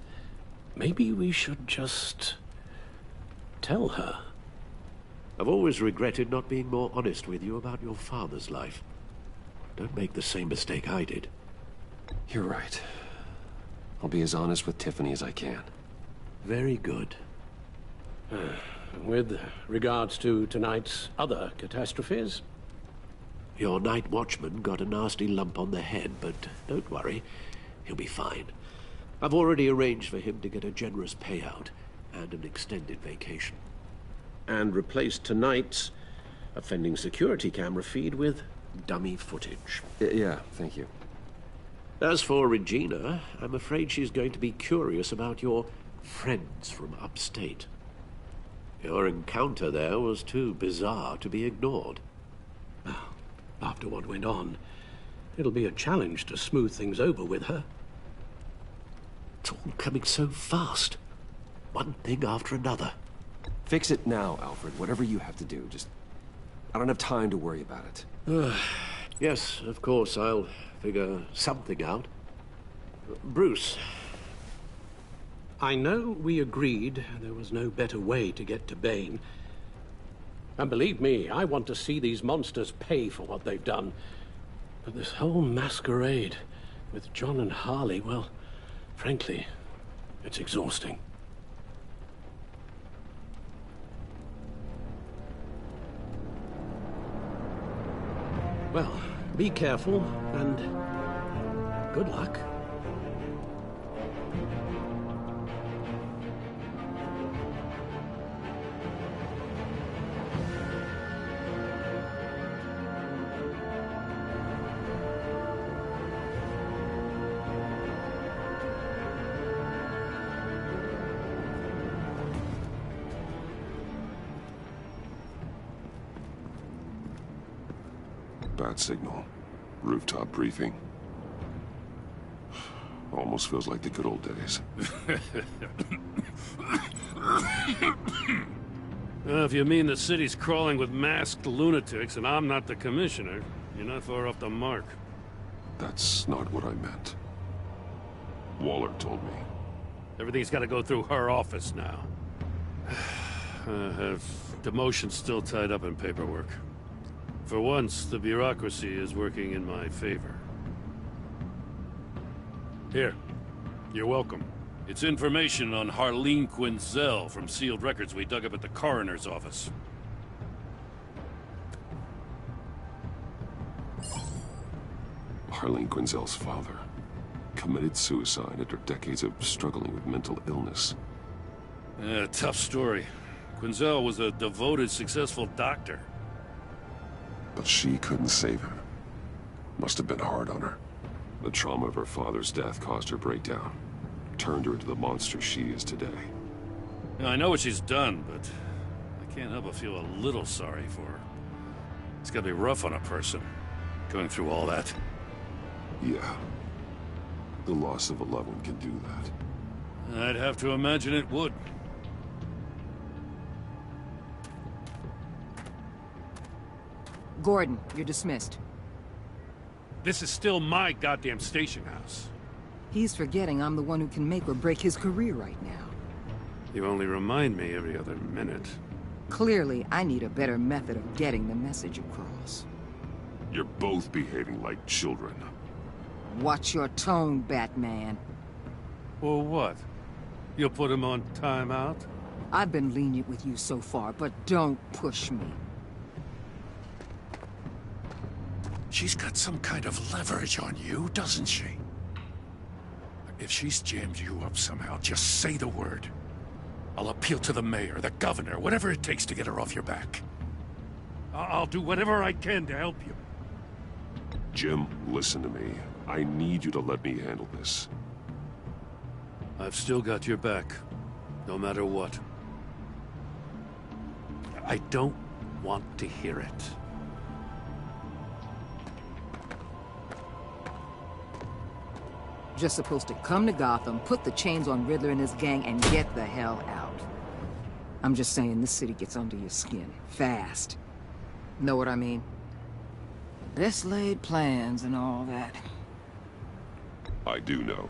Maybe we should just tell her. I've always regretted not being more honest with you about your father's life. Don't make the same mistake I did. You're right. I'll be as honest with Tiffany as I can. Very good. With regards to tonight's other catastrophes? Your night watchman got a nasty lump on the head, but don't worry. He'll be fine. I've already arranged for him to get a generous payout and an extended vacation. And replaced tonight's offending security camera feed with dummy footage. Yeah, thank you. As for Regina, I'm afraid she's going to be curious about your friends from upstate. Your encounter there was too bizarre to be ignored. After what went on, it'll be a challenge to smooth things over with her. It's all coming so fast. One thing after another. Fix it now, Alfred. Whatever you have to do. Just... I don't have time to worry about it. Yes, of course, I'll figure something out. Bruce. I know we agreed there was no better way to get to Bane. And believe me, I want to see these monsters pay for what they've done. But this whole masquerade with John and Harley, well, frankly, it's exhausting. Well, be careful, and good luck. Bat signal. Rooftop briefing. Almost feels like the good old days. If you mean the city's crawling with masked lunatics and I'm not the commissioner, you're not far off the mark. That's not what I meant. Waller told me. Everything's got to go through her office now. Demotion's still tied up in paperwork. For once, the bureaucracy is working in my favor. Here. You're welcome. It's information on Harleen Quinzel from sealed records we dug up at the coroner's office. Harleen Quinzel's father committed suicide after decades of struggling with mental illness. Tough story. Quinzel was a devoted, successful doctor. But she couldn't save him. Must have been hard on her. The trauma of her father's death caused her breakdown. Turned her into the monster she is today. Now, I know what she's done, but I can't help but feel a little sorry for her. It's gotta be rough on a person, going through all that. Yeah. The loss of a loved one can do that. I'd have to imagine it would. Gordon, you're dismissed. This is still my goddamn station house. He's forgetting I'm the one who can make or break his career right now. You only remind me every other minute. Clearly, I need a better method of getting the message across. You're both behaving like children. Watch your tone, Batman. Well, what? You'll put him on timeout? I've been lenient with you so far, but don't push me. She's got some kind of leverage on you, doesn't she? If she's jammed you up somehow, just say the word. I'll appeal to the mayor, the governor, whatever it takes to get her off your back. I'll do whatever I can to help you. Jim, listen to me. I need you to let me handle this. I've still got your back, no matter what. I don't want to hear it. Just supposed to come to Gotham, put the chains on Riddler and his gang, and get the hell out. I'm just saying, this city gets under your skin. Fast. Know what I mean? Best laid plans and all that. I do know.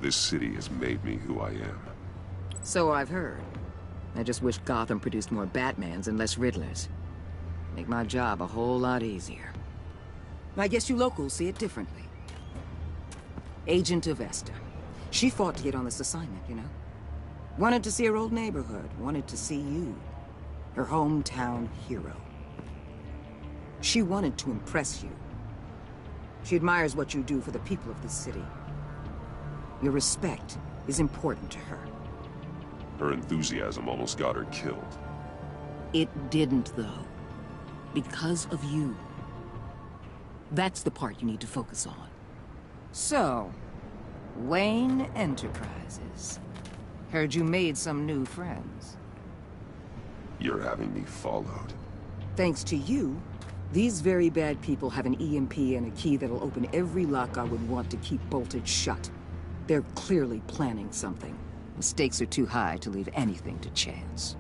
This city has made me who I am. So I've heard. I just wish Gotham produced more Batmans and less Riddlers. Make my job a whole lot easier. I guess you locals see it differently. Agent Avesta. She fought to get on this assignment, you know? Wanted to see her old neighborhood, wanted to see you. Her hometown hero. She wanted to impress you. She admires what you do for the people of this city. Your respect is important to her. Her enthusiasm almost got her killed. It didn't, though. Because of you. That's the part you need to focus on. So, Wayne Enterprises. Heard you made some new friends. You're having me followed. Thanks to you, these very bad people have an EMP and a key that'll open every lock I would want to keep bolted shut. They're clearly planning something. The stakes are too high to leave anything to chance.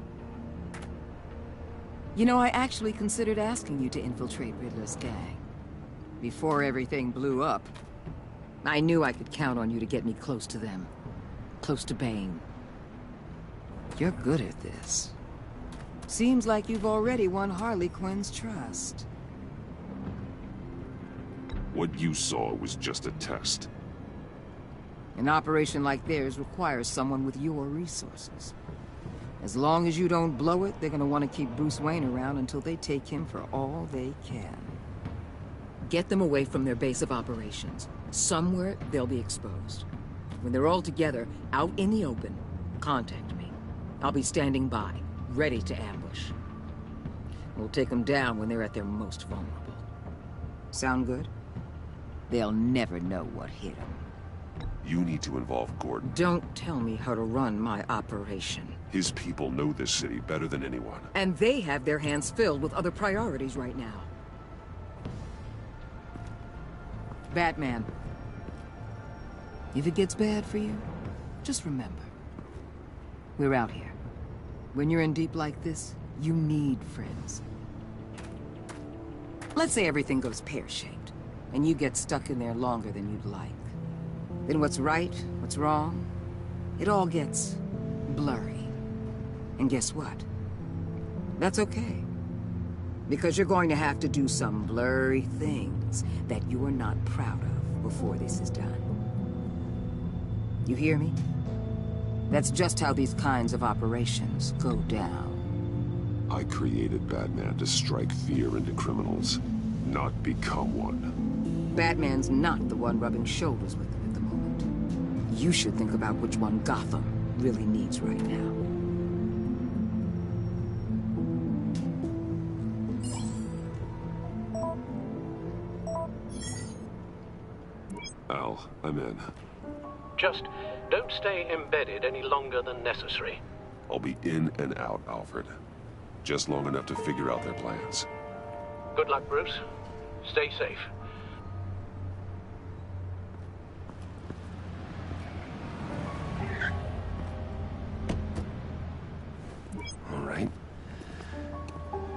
You know, I actually considered asking you to infiltrate Riddler's gang. Before everything blew up, I knew I could count on you to get me close to them. Close to Bane. You're good at this. Seems like you've already won Harley Quinn's trust. What you saw was just a test. An operation like theirs requires someone with your resources. As long as you don't blow it, they're gonna want to keep Bruce Wayne around until they take him for all they can. Get them away from their base of operations. Somewhere they'll be exposed. When they're all together, out in the open, contact me. I'll be standing by, ready to ambush. We'll take them down when they're at their most vulnerable. Sound good? They'll never know what hit them. You need to involve Gordon. Don't tell me how to run my operation. His people know this city better than anyone. And they have their hands filled with other priorities right now. Batman. If it gets bad for you, just remember. We're out here. When you're in deep like this, you need friends. Let's say everything goes pear-shaped, and you get stuck in there longer than you'd like. Then what's right, what's wrong, it all gets blurry. And guess what? That's okay. Because you're going to have to do some blurry things that you are not proud of before this is done. You hear me? That's just how these kinds of operations go down. I created Batman to strike fear into criminals, not become one. Batman's not the one rubbing shoulders with them at the moment. You should think about which one Gotham really needs right now. Al, I'm in. Just don't stay embedded any longer than necessary. I'll be in and out, Alfred. Just long enough to figure out their plans. Good luck, Bruce. Stay safe. All right.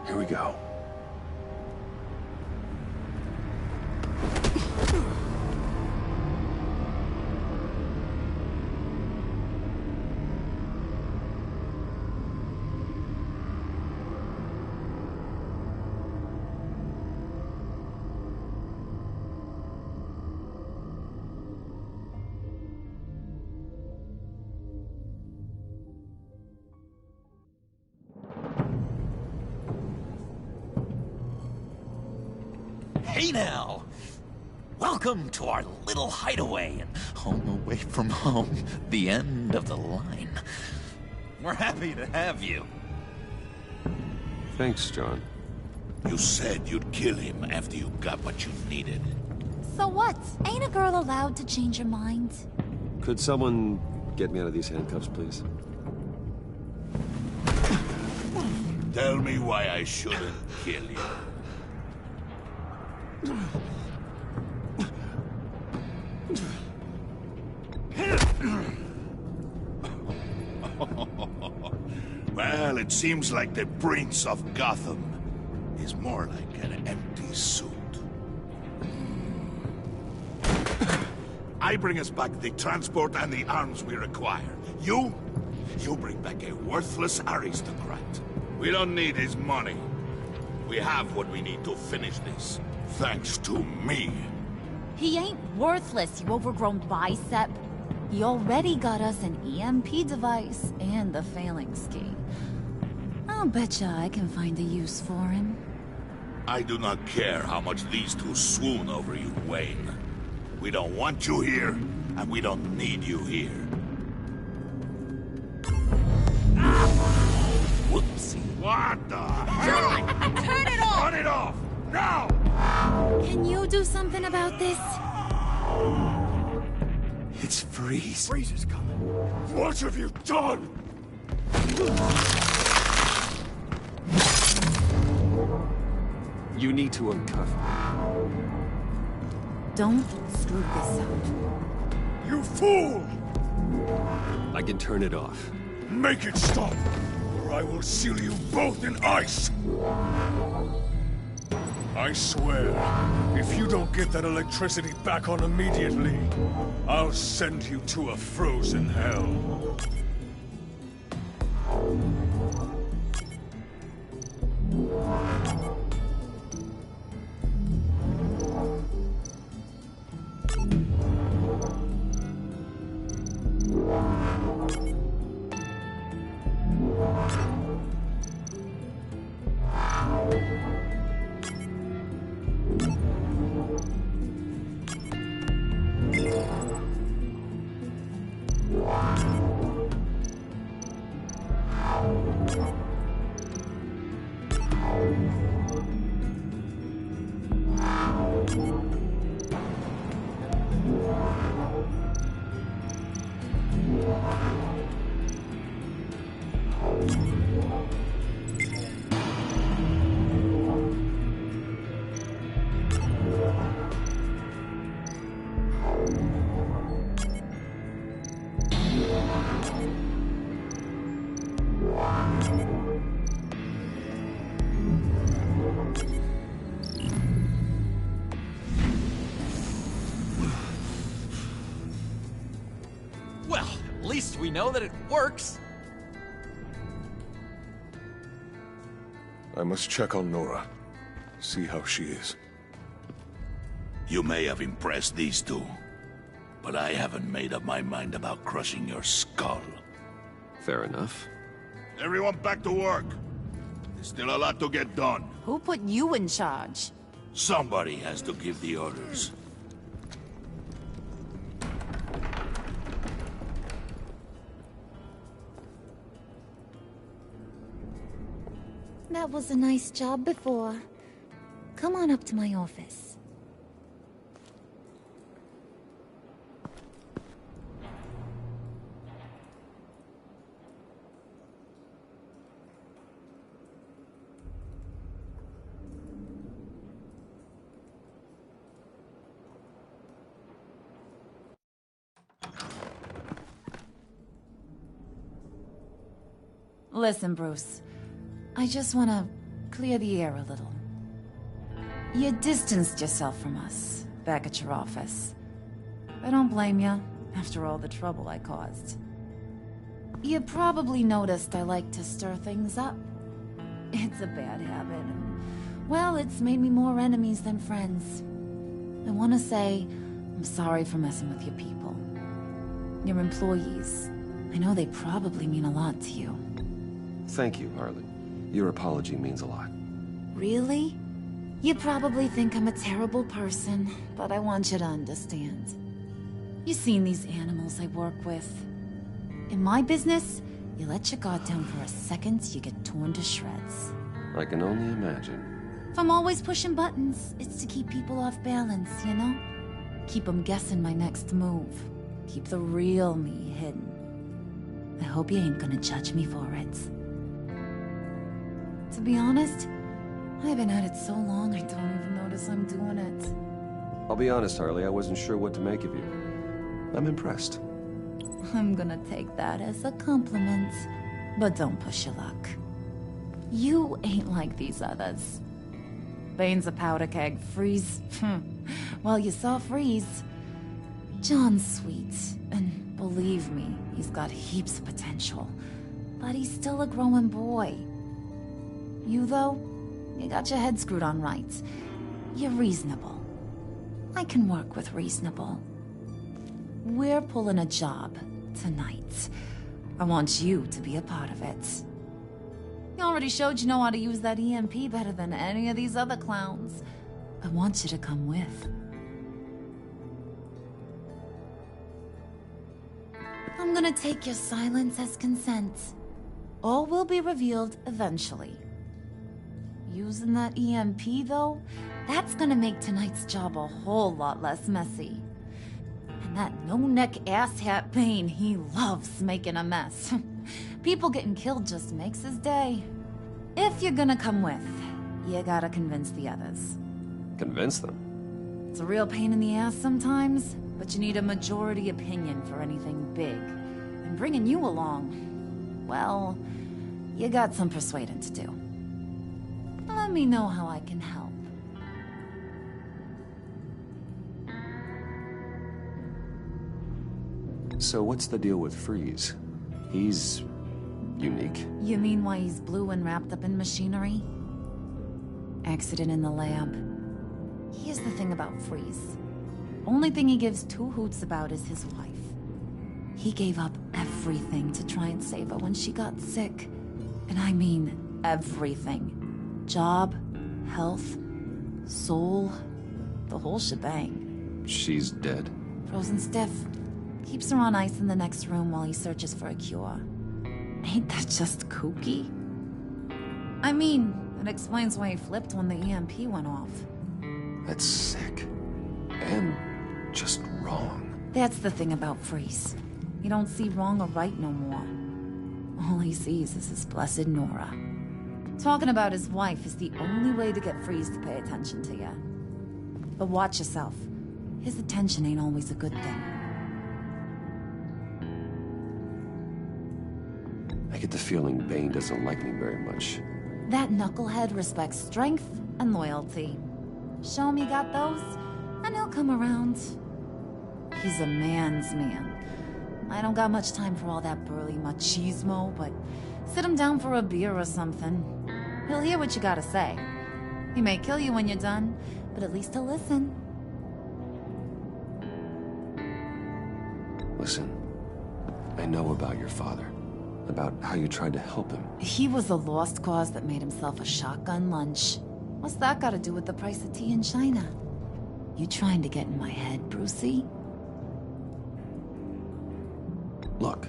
Here we go. Hey now! Welcome to our little hideaway and home away from home, the end of the line. We're happy to have you. Thanks, John. You said you'd kill him after you got what you needed. So what? Ain't a girl allowed to change her mind? Could someone get me out of these handcuffs, please? Tell me why I shouldn't kill you. Well, it seems like the Prince of Gotham is more like an empty suit. I bring us back the transport and the arms we require. You bring back a worthless aristocrat. We don't need his money. We have what we need to finish this, thanks to me. He ain't worthless, you overgrown bicep. He already got us an EMP device and the phalanx key. I'll betcha I can find a use for him. I do not care how much these two swoon over you, Wayne. We don't want you here, and we don't need you here. Whoopsie. What the hell? John, turn it off! Turn it off! Now! Can you do something about this? It's Freeze. Freeze is coming. What have you done? You need to uncuff me. Don't screw this up. You fool! I can turn it off. Make it stop, or I will seal you both in ice! I swear, if you don't get that electricity back on immediately, I'll send you to a frozen hell. Well, at least we know that it works. I must check on Nora. See how she is. You may have impressed these two, but I haven't made up my mind about crushing your skull. Fair enough. Everyone back to work. There's still a lot to get done. Who put you in charge? Somebody has to give the orders. That was a nice job before. Come on up to my office. Listen, Bruce. I just want to clear the air a little. You distanced yourself from us, back at your office. I don't blame you, after all the trouble I caused. You probably noticed I like to stir things up. It's a bad habit, and, well, it's made me more enemies than friends. I want to say, I'm sorry for messing with your people. Your employees. I know they probably mean a lot to you. Thank you, Harlan. Your apology means a lot. Really? You probably think I'm a terrible person, but I want you to understand. You've seen these animals I work with. In my business, you let your guard down for a second, you get torn to shreds. I can only imagine. If I'm always pushing buttons, it's to keep people off balance, you know? Keep them guessing my next move. Keep the real me hidden. I hope you ain't gonna judge me for it. To be honest, I've been at it so long I don't even notice I'm doing it. I'll be honest, Harley, I wasn't sure what to make of you. I'm impressed. I'm gonna take that as a compliment. But don't push your luck. You ain't like these others. Bane's a powder keg. Freeze. Well, you saw Freeze. John's sweet, and believe me, he's got heaps of potential. But he's still a growing boy. You, though, you got your head screwed on right. You're reasonable. I can work with reasonable. We're pulling a job tonight. I want you to be a part of it. You already showed you know how to use that EMP better than any of these other clowns. I want you to come with. I'm gonna take your silence as consent. All will be revealed eventually. Using that EMP, though, that's gonna make tonight's job a whole lot less messy. And that no-neck asshat Bane, he loves making a mess. People getting killed just makes his day. If you're gonna come with, you gotta convince the others. Convince them? It's a real pain in the ass sometimes, but you need a majority opinion for anything big. And bringing you along, well, you got some persuading to do. Let me know how I can help. So what's the deal with Freeze? He's unique. You mean why he's blue and wrapped up in machinery? Accident in the lab. Here's the thing about Freeze. Only thing he gives two hoots about is his wife. He gave up everything to try and save her when she got sick. And I mean everything. Job, health, soul, the whole shebang. She's dead? Frozen stiff. Keeps her on ice in the next room while he searches for a cure. Ain't that just kooky? I mean, it explains why he flipped when the EMP went off. That's sick. And just wrong. That's the thing about Freeze. He don't see wrong or right no more. All he sees is his blessed Nora. Talking about his wife is the only way to get Freeze to pay attention to you. But watch yourself. His attention ain't always a good thing. I get the feeling Bane doesn't like me very much. That knucklehead respects strength and loyalty. Show him you got those, and he'll come around. He's a man's man. I don't got much time for all that burly machismo, but sit him down for a beer or something. He'll hear what you gotta say. He may kill you when you're done, but at least he'll listen. Listen, I know about your father. About how you tried to help him. He was a lost cause that made himself a shotgun lunch. What's that got to do with the price of tea in China? You trying to get in my head, Brucey? Look,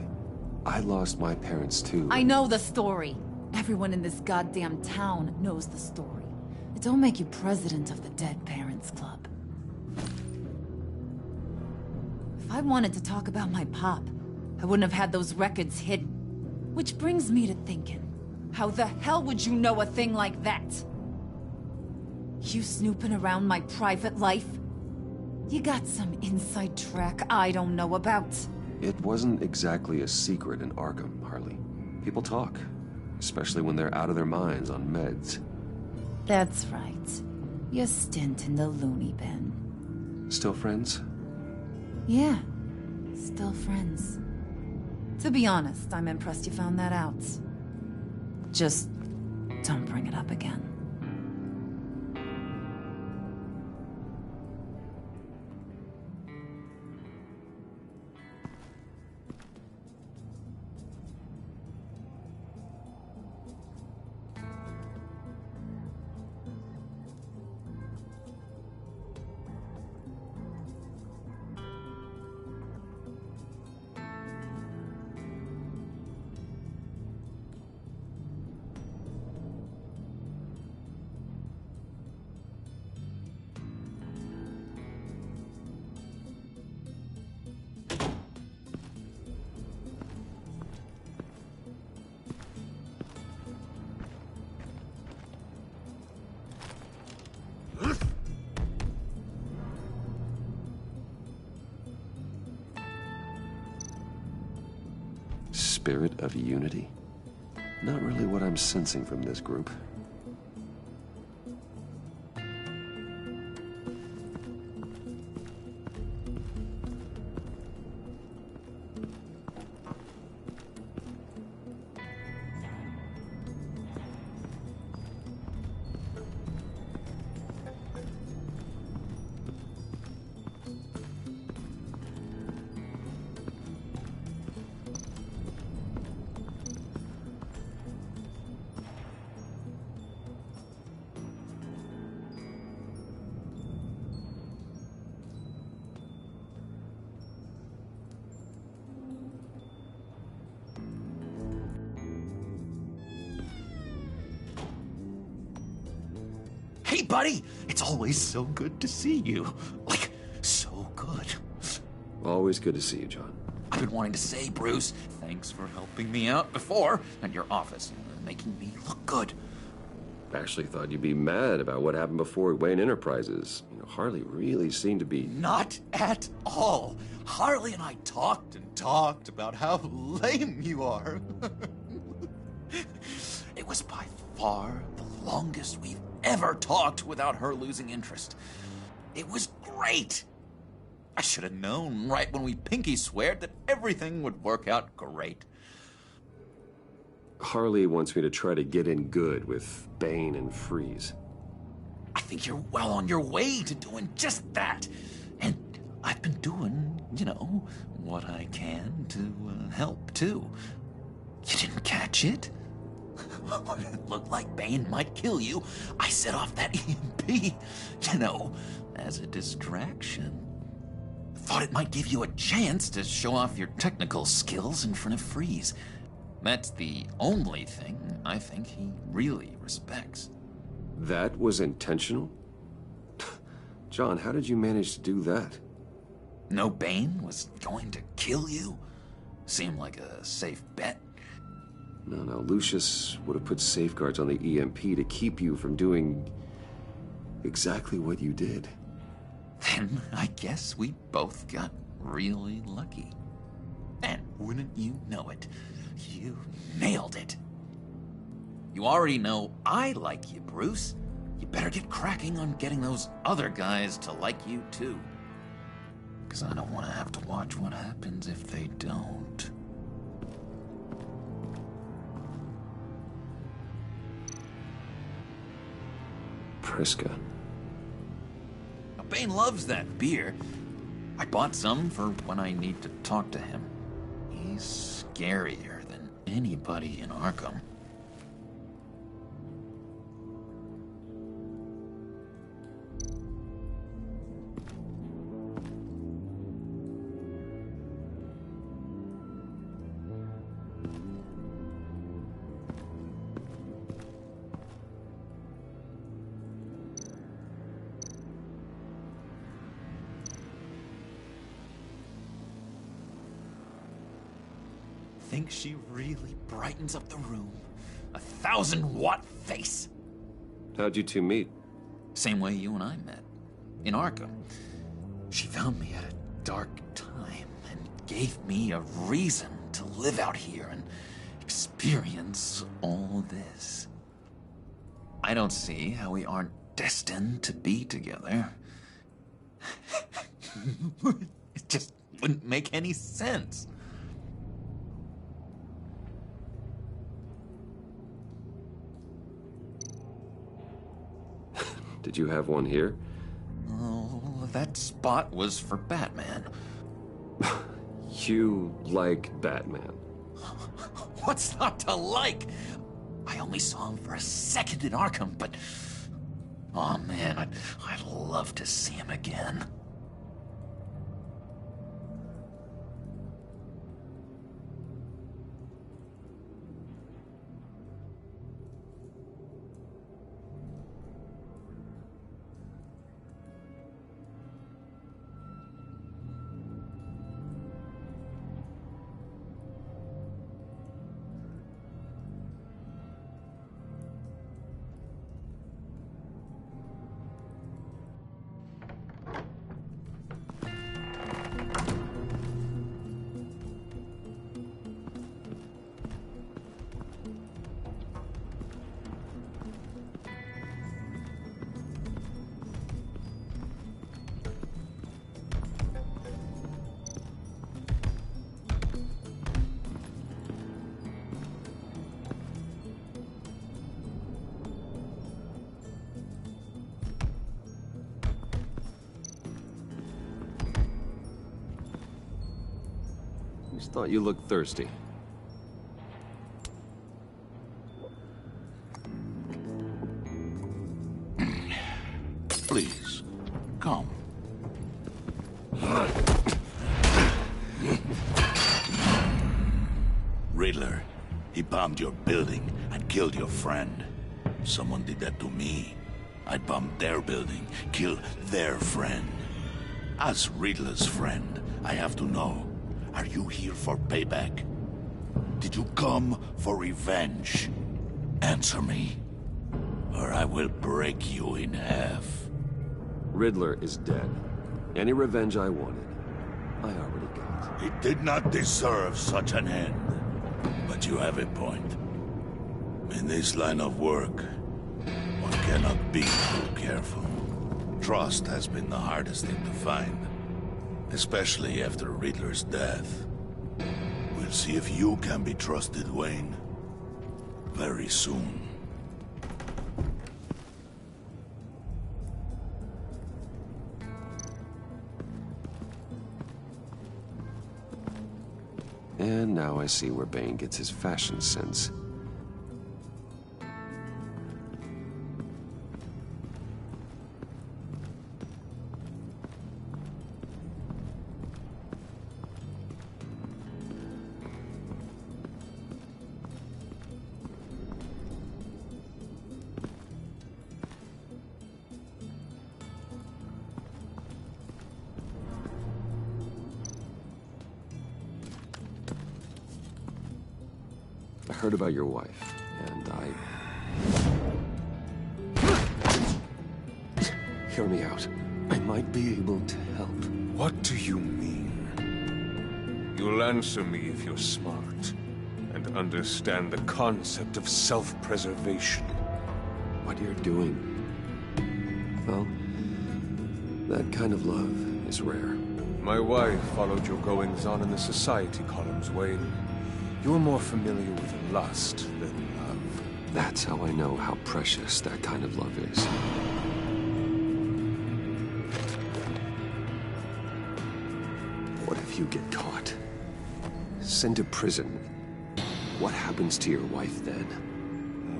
I lost my parents too. I know the story. Everyone in this goddamn town knows the story. It don't make you president of the Dead Parents Club. If I wanted to talk about my pop, I wouldn't have had those records hidden. Which brings me to thinking, how the hell would you know a thing like that? You snooping around my private life? You got some inside track I don't know about. It wasn't exactly a secret in Arkham, Harley. People talk, especially when they're out of their minds on meds. That's right. Your stint in the loony bin. Still friends? Yeah, still friends. To be honest, I'm impressed you found that out. Just don't bring it up again. spirit of unity? Not really what I'm sensing from this group. Hey, buddy! It's always so good to see you. Like, so good. Always good to see you, John. I've been wanting to say, Bruce, thanks for helping me out before at your office, making me look good. Actually thought you'd be mad about what happened before at Wayne Enterprises. You know, Harley really seemed to be... Not at all. Harley and I talked and talked about how lame you are. It was by far the longest we've ever talked without her losing interest. It was great. I should have known right when we pinky sweared that everything would work out great. Harley wants me to try to get in good with Bane and Freeze. I think you're well on your way to doing just that. And I've been doing, you know, what I can to help, too. You didn't catch it? When it looked like Bane might kill you, I set off that EMP, you know, as a distraction. Thought it might give you a chance to show off your technical skills in front of Freeze. That's the only thing I think he really respects. That was intentional? John, how did you manage to do that? No Bane was going to kill you? Seemed like a safe bet. No, Lucius would have put safeguards on the EMP to keep you from doing exactly what you did. Then I guess we both got really lucky. And wouldn't you know it, you nailed it. You already know I like you, Bruce. You better get cracking on getting those other guys to like you, too. Because I don't want to have to watch what happens if they don't. Priska. Now, Bane loves that beer. I bought some for when I need to talk to him. He's scarier than anybody in Arkham. Think she really brightens up the room. 1,000-watt face. How'd you two meet? Same way you and I met. In Arkham. She found me at a dark time and gave me a reason to live out here and experience all this. I don't see how we aren't destined to be together. It just wouldn't make any sense. Did you have one here? Oh, that spot was for Batman. You like Batman? What's not to like? I only saw him for a second in Arkham, but... oh man, I'd love to see him again. Thought you looked thirsty. Please, come. Riddler, he bombed your building and killed your friend. Someone did that to me. I bombed their building, killed their friend. As Riddler's friend, I have to know, are you here for payback? Did you come for revenge? Answer me, or I will break you in half. Riddler is dead. Any revenge I wanted, I already got. He did not deserve such an end. But you have a point. In this line of work, one cannot be too careful. Trust has been the hardest thing to find, especially after Riddler's death. We'll see if you can be trusted, Wayne. Very soon. And now I see where Bane gets his fashion sense. I heard about your wife, and Hear me out. I might be able to help. What do you mean? You'll answer me if you're smart, and understand the concept of self-preservation. What you're doing. Well, that kind of love is rare. My wife followed your goings-on in the society columns, Wayne. You're more familiar with lust than love. That's how I know how precious that kind of love is. What if you get caught? Sent to prison. What happens to your wife then?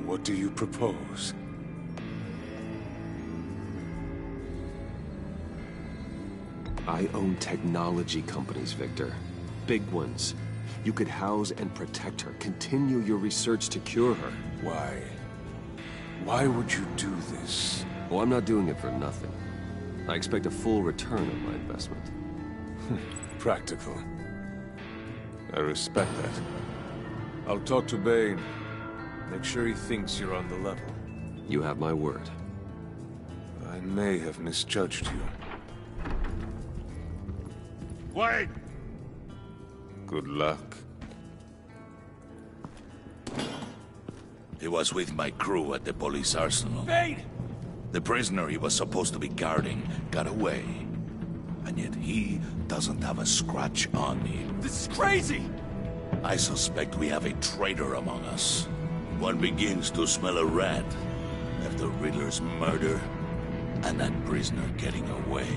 What do you propose? I own technology companies, Victor. Big ones. You could house and protect her, continue your research to cure her. Why? Why would you do this? Oh, I'm not doing it for nothing. I expect a full return on my investment. Practical. I respect that. I'll talk to Bane. Make sure he thinks you're on the level. You have my word. I may have misjudged you. Wait! Good luck. He was with my crew at the police arsenal. Bane! The prisoner he was supposed to be guarding got away. And yet he doesn't have a scratch on him. This is crazy! I suspect we have a traitor among us. One begins to smell a rat after Riddler's murder and that prisoner getting away.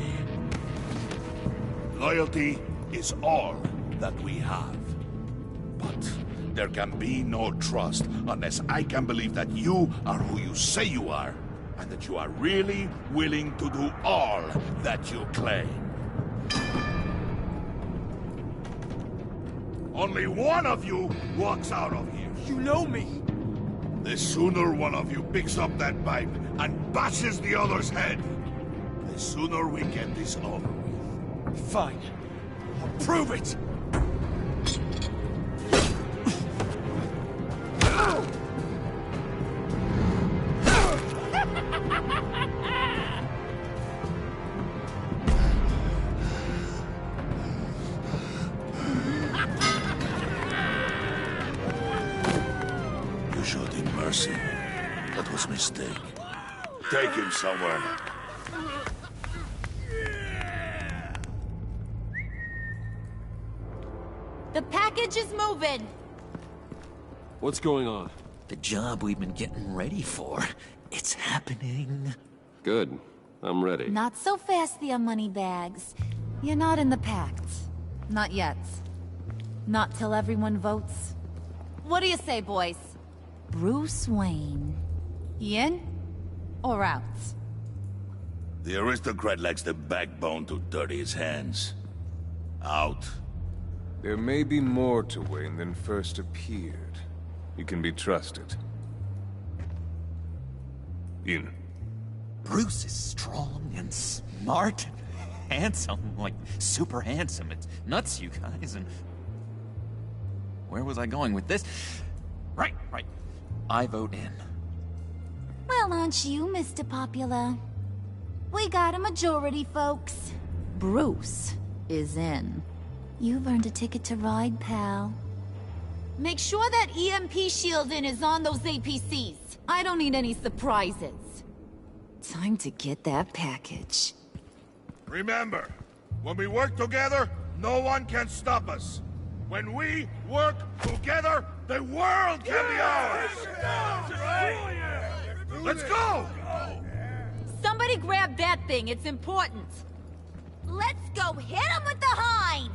Loyalty is all that we have. But there can be no trust unless I can believe that you are who you say you are, and that you are really willing to do all that you claim. Only one of you walks out of here. You know me. The sooner one of you picks up that pipe and bashes the other's head, the sooner we get this over with. Fine. I'll prove it! You showed him mercy. That was a mistake. Take him somewhere. The package is moving. What's going on? The job we've been getting ready for. It's happening. Good. I'm ready. Not so fast there, Moneybags. You're not in the Pact. Not yet. Not till everyone votes. What do you say, boys? Bruce Wayne. In or out? The aristocrat lacks the backbone to dirty his hands. Out. There may be more to Wayne than first appeared. He can be trusted. In. Bruce is strong and smart and handsome, like super handsome. It's nuts, you guys, and... Where was I going with this? Right. I vote in. Well, aren't you, Mr. Popular? We got a majority, folks. Bruce is in. You've earned a ticket to ride, pal. Make sure that EMP shielding is on those APCs. I don't need any surprises. Time to get that package. Remember, when we work together, no one can stop us. When we work together, the world can be ours! Let's go! Somebody grab that thing, it's important. Let's go hit him with the hind!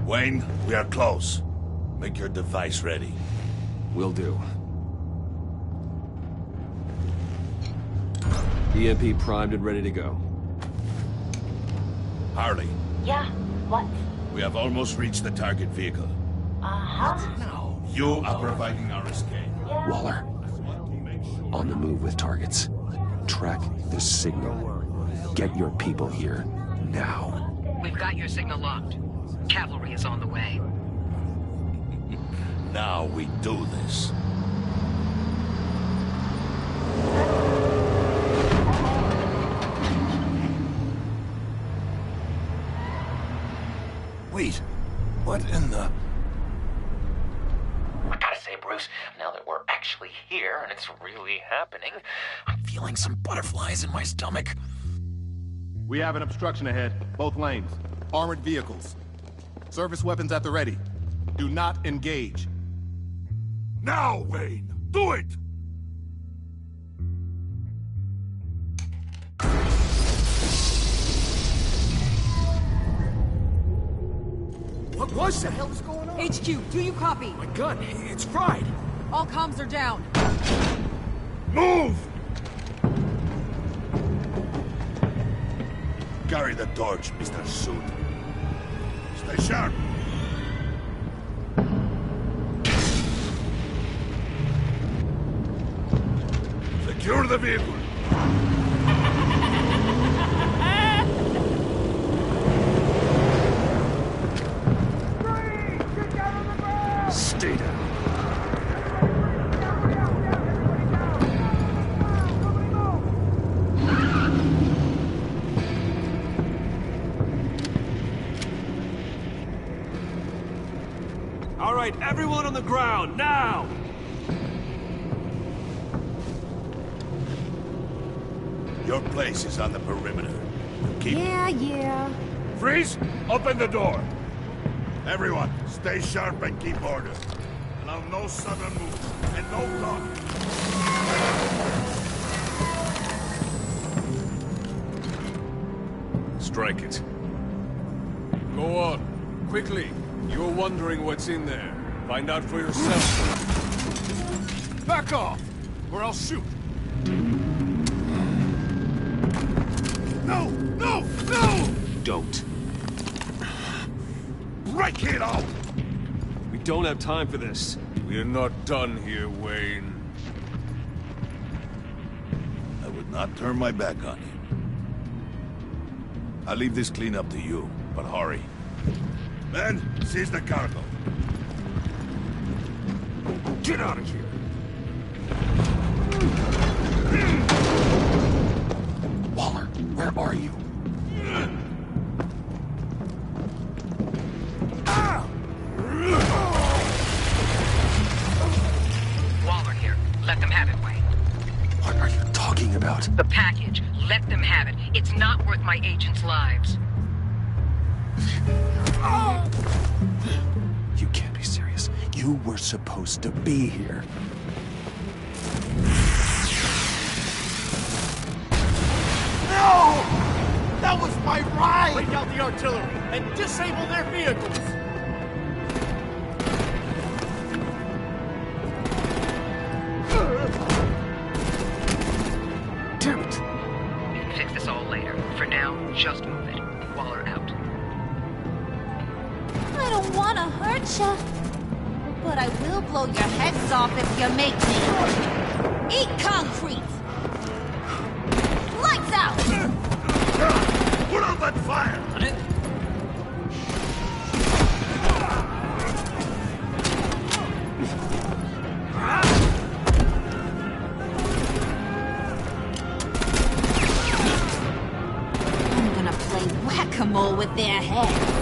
Wayne, we are close. Make your device ready. Will do. EMP primed and ready to go. Harley. Yeah, what? We have almost reached the target vehicle. Uh-huh. You are providing our escape. Waller. On the move with targets. Track the signal. Get your people here, now. We've got your signal locked. Cavalry is on the way. Now we do this. Wait, what in the... I gotta say, Bruce, now that we're actually here and it's really happening, I'm feeling some butterflies in my stomach. We have an obstruction ahead, both lanes. Armored vehicles. Service weapons at the ready. Do not engage. Now, Wayne! Do it! What the hell is going on? HQ, do you copy? My gun, it's fried. All comms are down. Move! Carry the torch, Mr. Suit. Stay sharp. Secure the vehicle. Stay down. All right, everyone on the ground, now! Your place is on the perimeter. Keep... Yeah. Freeze! Open the door! Everyone, stay sharp and keep order. Allow no sudden moves, and no talk. Strike it. Go on. Quickly. You're wondering what's in there. Find out for yourself. Back off, or I'll shoot. No! No! No! Don't. Break it out! We don't have time for this. We're not done here, Wayne. I would not turn my back on I'll leave this cleanup to you, but hurry. Men, seize the cargo. Get out of here! Waller, where are you? Waller here. Let them have it, Wayne. What are you talking about? The package. Let them have it. It's not worth my agents' lives. You can't be serious. You were supposed to be here. No! That was my ride! Break out the artillery and disable their vehicles! Damn it! You can fix this all later. For now, just move it. Waller out. I don't want to hurt ya, but I will blow your heads off if you make me. Eat concrete! Lights out! Put out that fire! I'm gonna play whack-a-mole with their heads.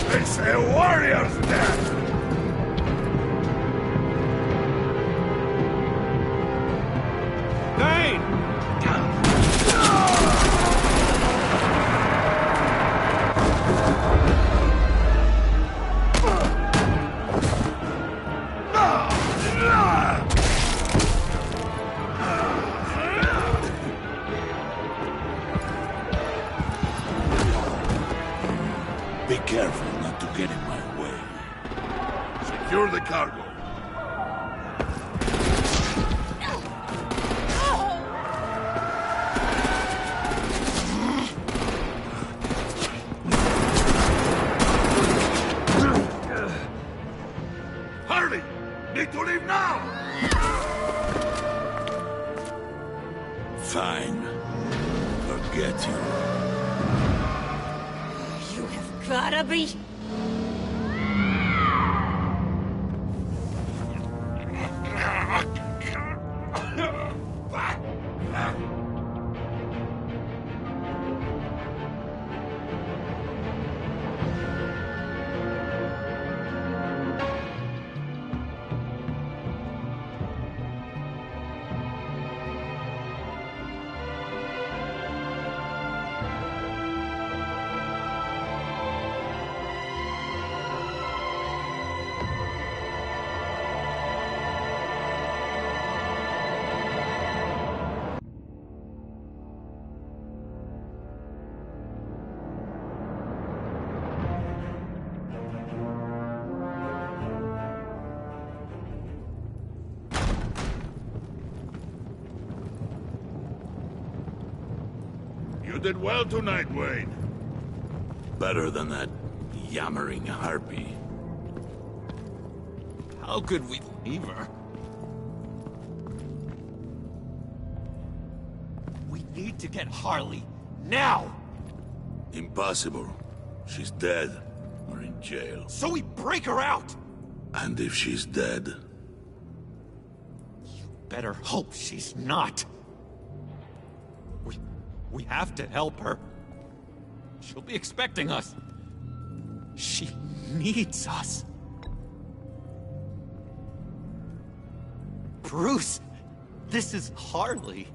It's a warrior's death! Bane! Be careful not to get in my way. Secure the cargo. Hurry! Need to leave now! Fine. Forget you. You have gotta be... You did well tonight, Wayne. Better than that yammering harpy. How could we leave her? We need to get Harley, now! Impossible. She's dead, or in jail. So we break her out! And if she's dead? Better hope she's not. We have to help her. She'll be expecting us. She needs us. Bruce, this is Harley.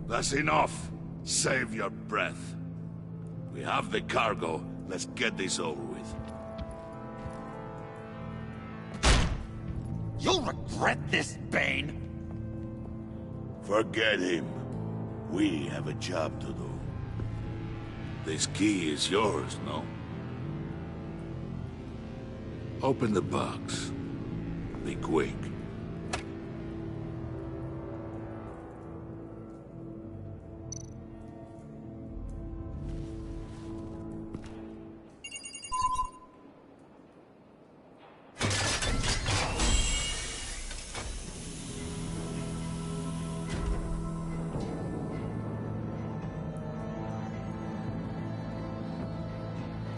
That's enough. Save your breath. We have the cargo. Let's get this over with. You'll regret this, Bane! Forget him. We have a job to do. This key is yours, no? Open the box. Be quick.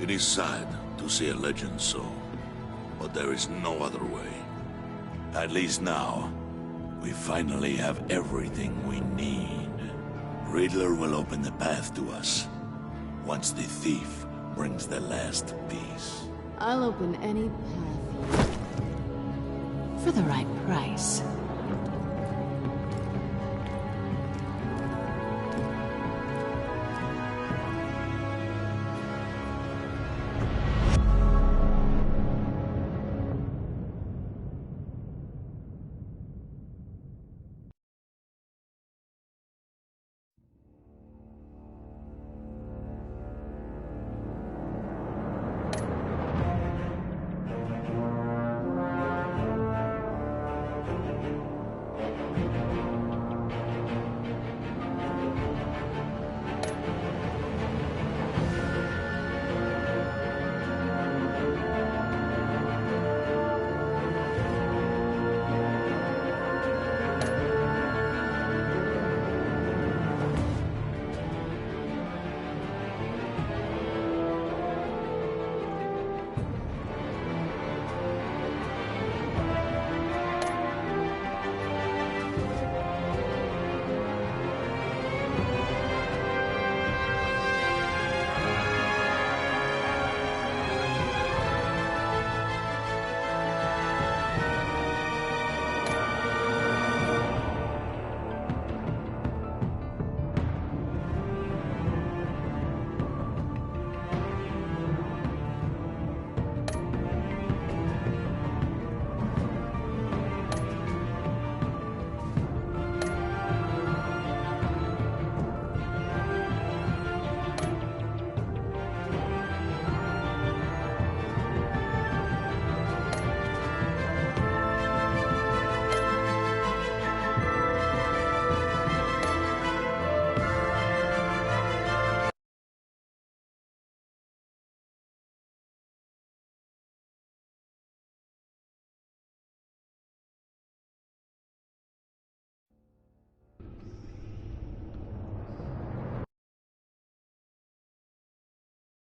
It is sad to see a legend so, but there is no other way. At least now, we finally have everything we need. Riddler will open the path to us, once the thief brings the last piece. I'll open any path for the right price.